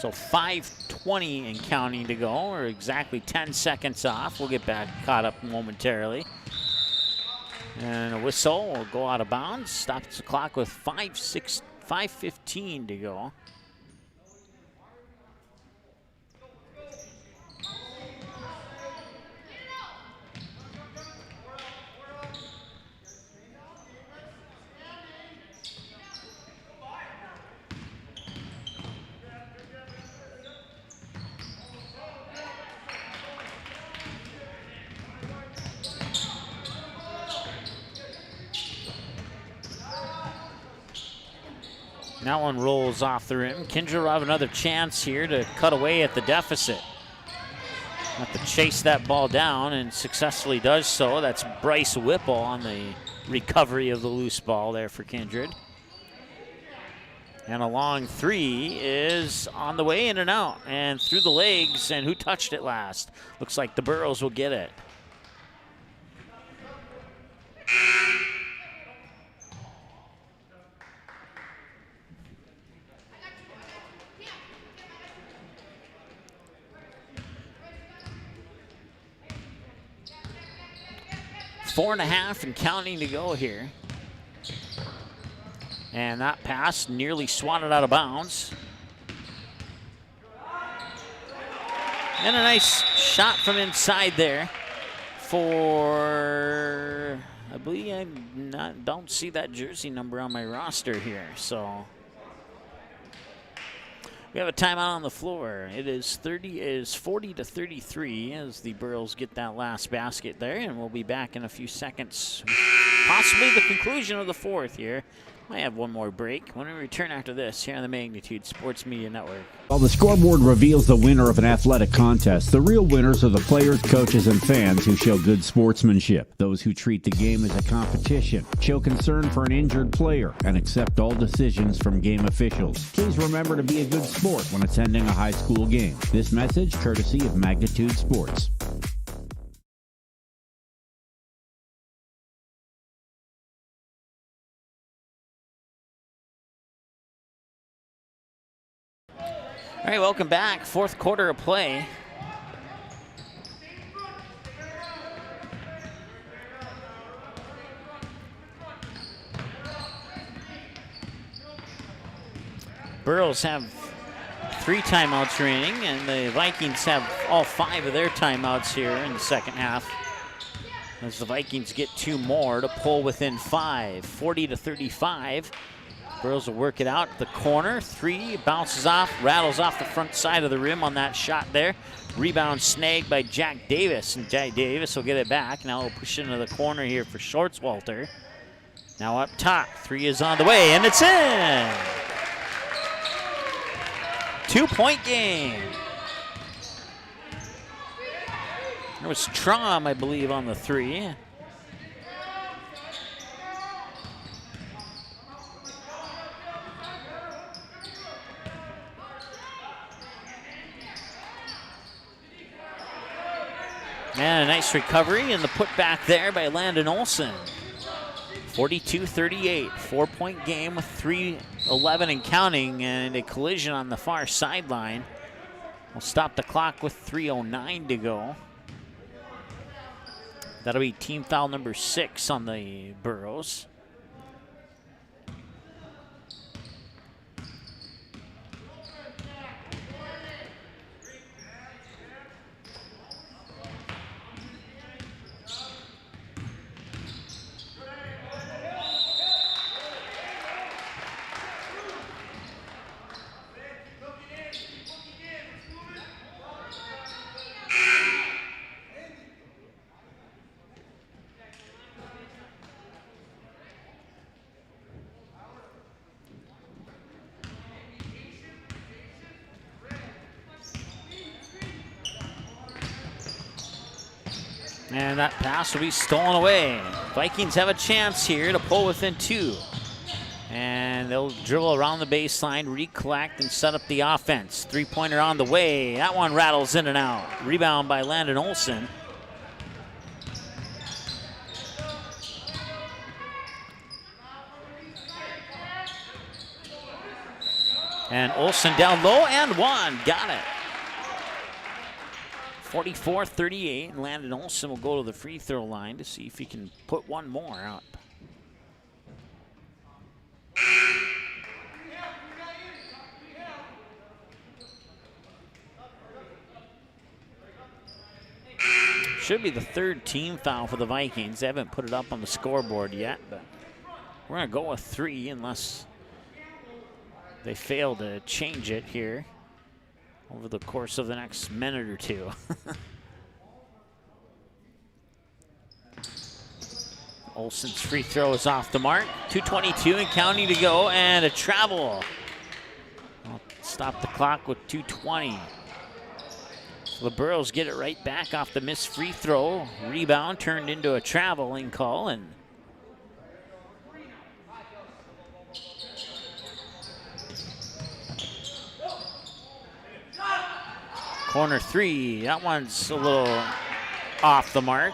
So 5:20 and counting to go, or exactly 10 seconds off. We'll get back caught up momentarily. And a whistle will go out of bounds. Stops the clock with 5:15 to go. That one rolls off the rim. Kindred will have another chance here to cut away at the deficit. Have to chase that ball down and successfully does so. That's Bryce Whipple on the recovery of the loose ball there for Kindred. And a long 3 is on the way, in and out and through the legs. And who touched it last? Looks like the Burros will get it. Four and a half and counting to go here. And that pass nearly swatted out of bounds. And a nice shot from inside there for, I believe I don't see that jersey number on my roster here. So we have a timeout on the floor. It is 40-33 as the Burros get that last basket there, and we'll be back in a few seconds. Possibly the conclusion of the fourth here. Might have one more break when we return after this here on the Magnitude Sports Media Network. While the scoreboard reveals the winner of an athletic contest, the real winners are the players, coaches, and fans who show good sportsmanship. Those who treat the game as a competition, show concern for an injured player, and accept all decisions from game officials. Please remember to be a good sport when attending a high school game. This message courtesy of Magnitude Sports. All right, welcome back. Fourth quarter of play. Burros have 3 timeouts remaining, and the Vikings have all 5 of their timeouts here in the second half. As the Vikings get 2 more to pull within 5, 40-35. Burros will work it out. The corner, 3, bounces off, rattles off the front side of the rim on that shot there. Rebound snagged by Jack Davis, and Jack Davis will get it back. Now we'll push into the corner here for Shortswalter. Now up top, 3 is on the way, and it's in! 2-point game. There was Trom, I believe, on the 3. And a nice recovery and the putback there by Landon Olson. 42-38, 4-point game with 3:11 and counting, and a collision on the far sideline. We'll stop the clock with 3:09 to go. That'll be team foul number 6 on the Burros. And that pass will be stolen away. Vikings have a chance here to pull within 2. And they'll dribble around the baseline, recollect, and set up the offense. Three-pointer on the way. That one rattles in and out. Rebound by Landon Olson. And Olson down low and one. Got it. 44-38, and Landon Olson will go to the free throw line to see if he can put one more up. Should be the 3rd team foul for the Vikings. They haven't put it up on the scoreboard yet, but we're going to go with 3 unless they fail to change it here over the course of the next minute or 2. Olson's free throw is off the mark. 2:22 and counting to go, and a travel. I'll stop the clock with 2:20. So the Burros get it right back off the missed free throw. Rebound turned into a traveling call, and corner 3, that one's a little off the mark.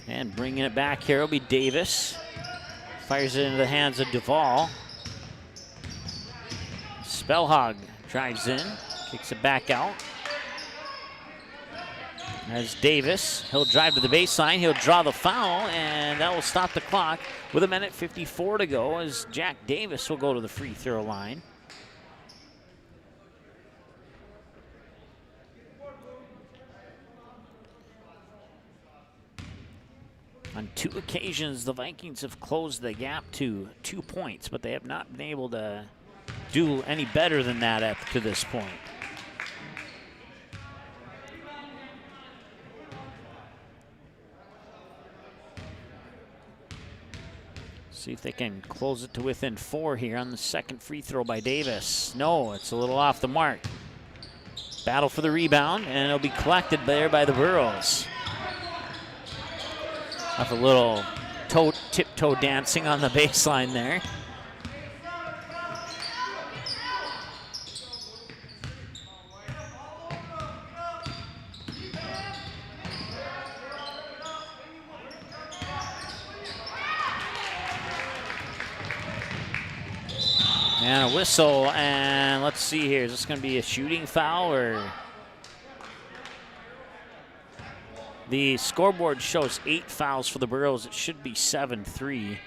And bringing it back here will be Davis. Fires it into the hands of Duvall. Spellhog drives in, kicks it back out. There's Davis. He'll drive to the baseline. He'll draw the foul, and that will stop the clock with 1:54 to go as Jack Davis will go to the free throw line. On 2 occasions, the Vikings have closed the gap to 2 points, but they have not been able to do any better than that up to this point. See if they can close it to within 4 here on the second free throw by Davis. No, it's a little off the mark. Battle for the rebound, and it'll be collected there by the Burros. Have a little tiptoe dancing on the baseline there. And a whistle, and let's see here. Is this going to be a shooting foul or? The scoreboard shows 8 fouls for the Burros. It should be 7-3.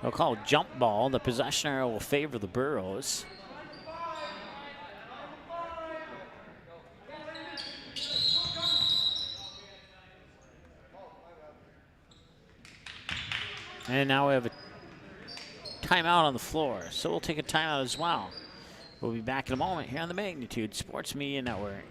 They'll call jump ball. The possession arrow will favor the Burros. And now we have a timeout on the floor, so we'll take a timeout as well. We'll be back in a moment here on the Magnitude Sports Media Network.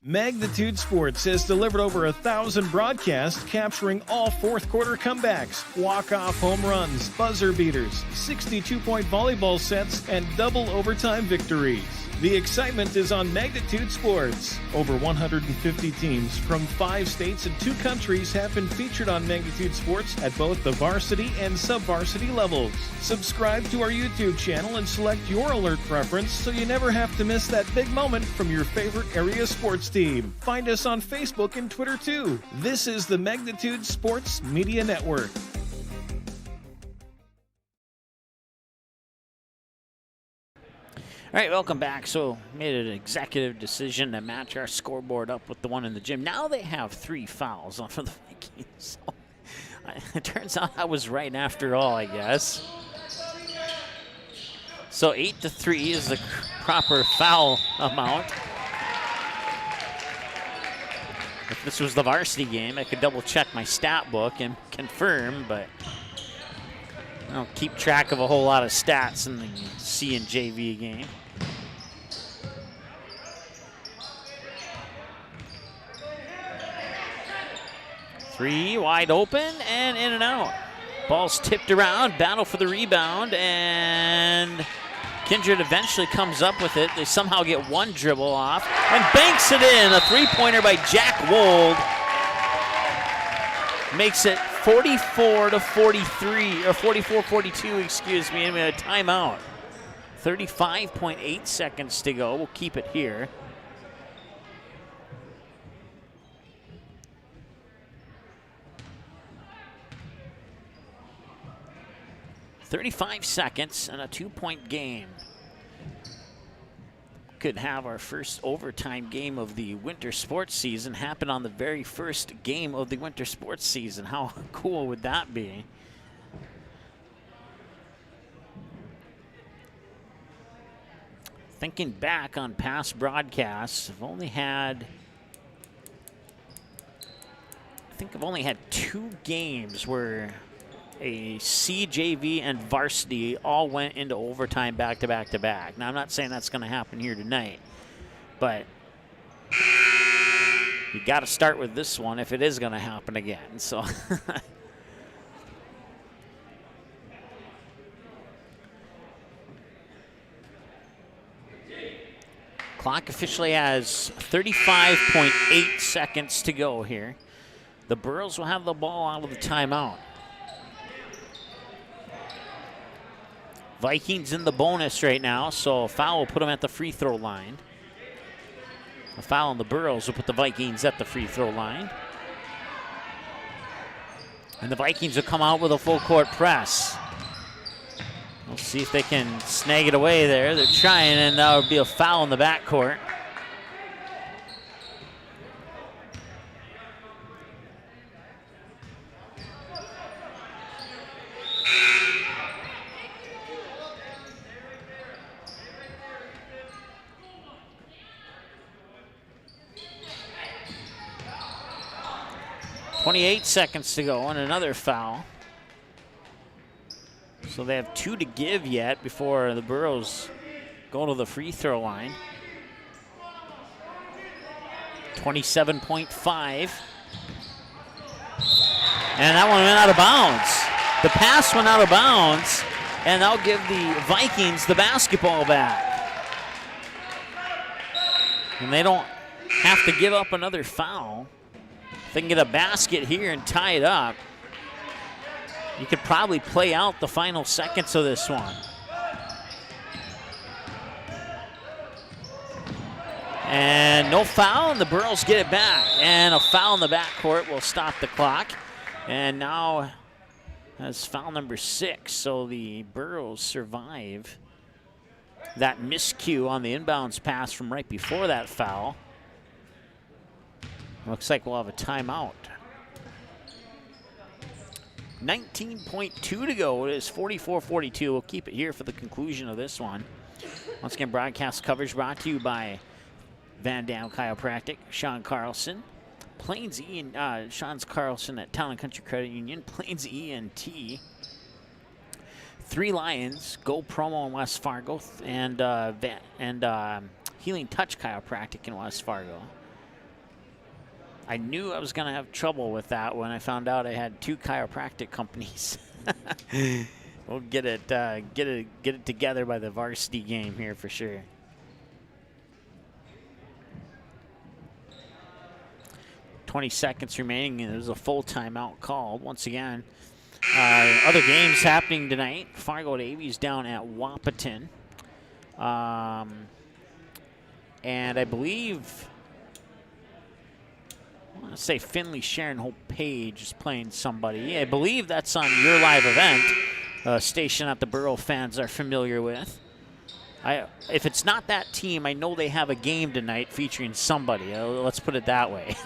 Magnitude Sports has delivered over 1,000 broadcasts capturing all fourth quarter comebacks, walk-off home runs, buzzer beaters, 62-point volleyball sets, and double overtime victories. The excitement is on Magnitude Sports. Over 150 teams from 5 states and 2 countries have been featured on Magnitude Sports at both the varsity and sub-varsity levels. Subscribe to our YouTube channel and select your alert preference so you never have to miss that big moment from your favorite area sports team. Find us on Facebook and Twitter too. This is the Magnitude Sports Media Network. All right, welcome back. So made an executive decision to match our scoreboard up with the one in the gym. Now they have 3 fouls on for the Vikings. So it turns out I was right after all, I guess. So 8-3 is the proper foul amount. If this was the varsity game, I could double check my stat book and confirm, but I don't keep track of a whole lot of stats in the C and JV game. Three wide open and in and out. Ball's tipped around, battle for the rebound, and Kindred eventually comes up with it. They somehow get one dribble off and banks it in. A three-pointer by Jack Wold makes it 44-43, or 44-42, excuse me, and we had a timeout. 35.8 seconds to go. We'll keep it here. .35 seconds and a 2-point game. Could have our first overtime game of the winter sports season happen on the very first game of the winter sports season. How cool would that be? Thinking back on past broadcasts, I've only had, I think I've only had 2 games where a C, JV, and varsity all went into overtime back-to-back to back. Now, I'm not saying that's going to happen here tonight, but you got to start with this one if it is going to happen again. So clock officially has 35.8 seconds to go here. The Burros will have the ball out of the timeout. Vikings in the bonus right now, so a foul will put them at the free throw line. A foul on the Burros will put the Vikings at the free throw line. And the Vikings will come out with a full court press. We'll see if they can snag it away there. They're trying, and that would be a foul in the backcourt. .28 seconds to go and another foul. So they have 2 to give yet before the Burros go to the free throw line. 27.5. And that one went out of bounds. The pass went out of bounds, and that'll give the Vikings the basketball back. And they don't have to give up another foul. If they can get a basket here and tie it up, you could probably play out the final seconds of this one. And no foul, and the Burros get it back. And a foul in the backcourt will stop the clock. And now that's foul number 6, so the Burros survive that miscue on the inbounds pass from right before that foul. Looks like we'll have a timeout. 19.2 to go. It is 44-42. We'll keep it here for the conclusion of this one. Once again, broadcast coverage brought to you by Van Dam Chiropractic, Sean Carlson, Plains Sean's Carlson at Town and Country Credit Union, Plains ENT, Three Lions, Go Promo in West Fargo, and Healing Touch Chiropractic in West Fargo. I knew I was going to have trouble with that when I found out I had 2 chiropractic companies. We'll get it together by the varsity game here for sure. $20 seconds remaining, and there's a full timeout called once again. Other games happening tonight. Fargo Davies down at Wahpeton. And I believe, I want to say Finley Sharon Hope Page is playing somebody. I believe that's on your live event, a station that the Borough fans are familiar with. If it's not that team, I know they have a game tonight featuring somebody. Let's put it that way.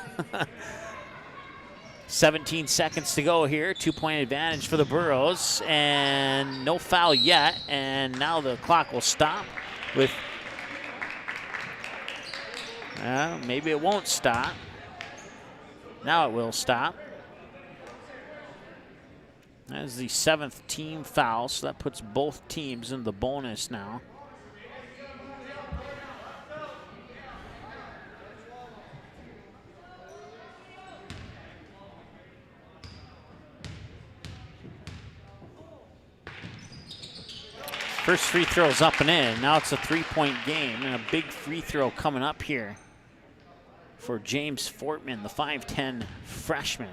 17 seconds to go here. 2-point advantage for the Burros, and no foul yet. And now the clock will stop with, maybe it won't stop. Now it will stop. That is the 7th team foul, so that puts both teams in the bonus now. First free throw's up and in. Now it's a 3-point game, and a big free throw coming up here for James Fortman, the 5'10 freshman.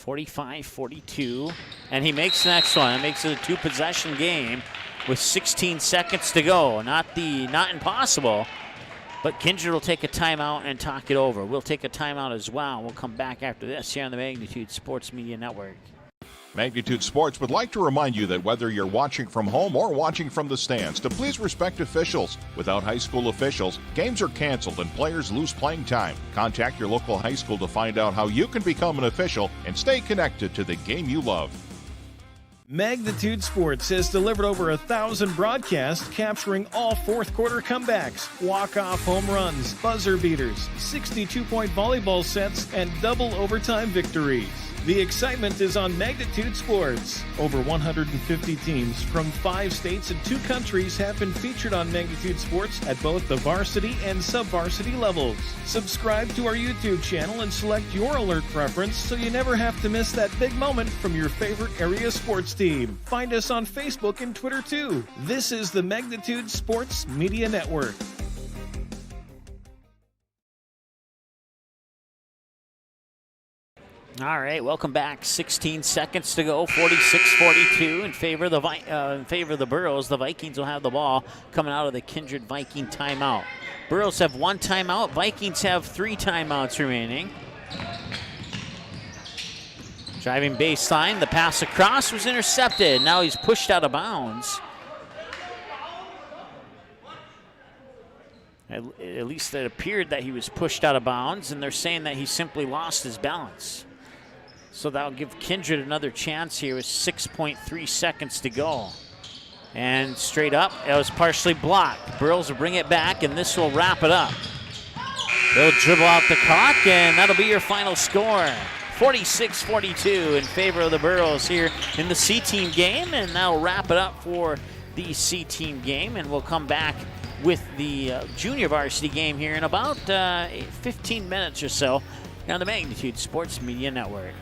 45-42, and he makes the next one. It makes it a 2-possession game with 16 seconds to go. Not impossible, but Kindred will take a timeout and talk it over. We'll take a timeout as well. We'll come back after this here on the Magnitude Sports Media Network. Magnitude Sports would like to remind you that whether you're watching from home or watching from the stands, to please respect officials. Without high school officials, games are canceled and players lose playing time. Contact your local high school to find out how you can become an official and stay connected to the game you love. Magnitude Sports has delivered over 1,000 broadcasts capturing all fourth quarter comebacks, walk-off home runs, buzzer beaters, 62-point volleyball sets, and double overtime victories. The excitement is on Magnitude Sports. Over 150 teams from 5 states and 2 countries have been featured on Magnitude Sports at both the varsity and sub-varsity levels. Subscribe to our YouTube channel and select your alert preference so you never have to miss that big moment from your favorite area sports team. Find us on Facebook and Twitter too. This is the Magnitude Sports Media Network. All right, welcome back. 16 seconds to go. 46-42 in favor of the Burros. The Vikings will have the ball coming out of the Kindred Viking timeout. Burros have 1 timeout. Vikings have 3 timeouts remaining. Driving baseline. The pass across was intercepted. Now he's pushed out of bounds. At least it appeared that he was pushed out of bounds, and they're saying that he simply lost his balance. So that'll give Kindred another chance here with 6.3 seconds to go. And straight up, it was partially blocked. Burros will bring it back, and this will wrap it up. They'll dribble out the clock, and that'll be your final score. 46-42 in favor of the Burros here in the C-Team game, and that'll wrap it up for the C-Team game, and we'll come back with the junior varsity game here in about 15 minutes or so on the Magnitude Sports Media Network.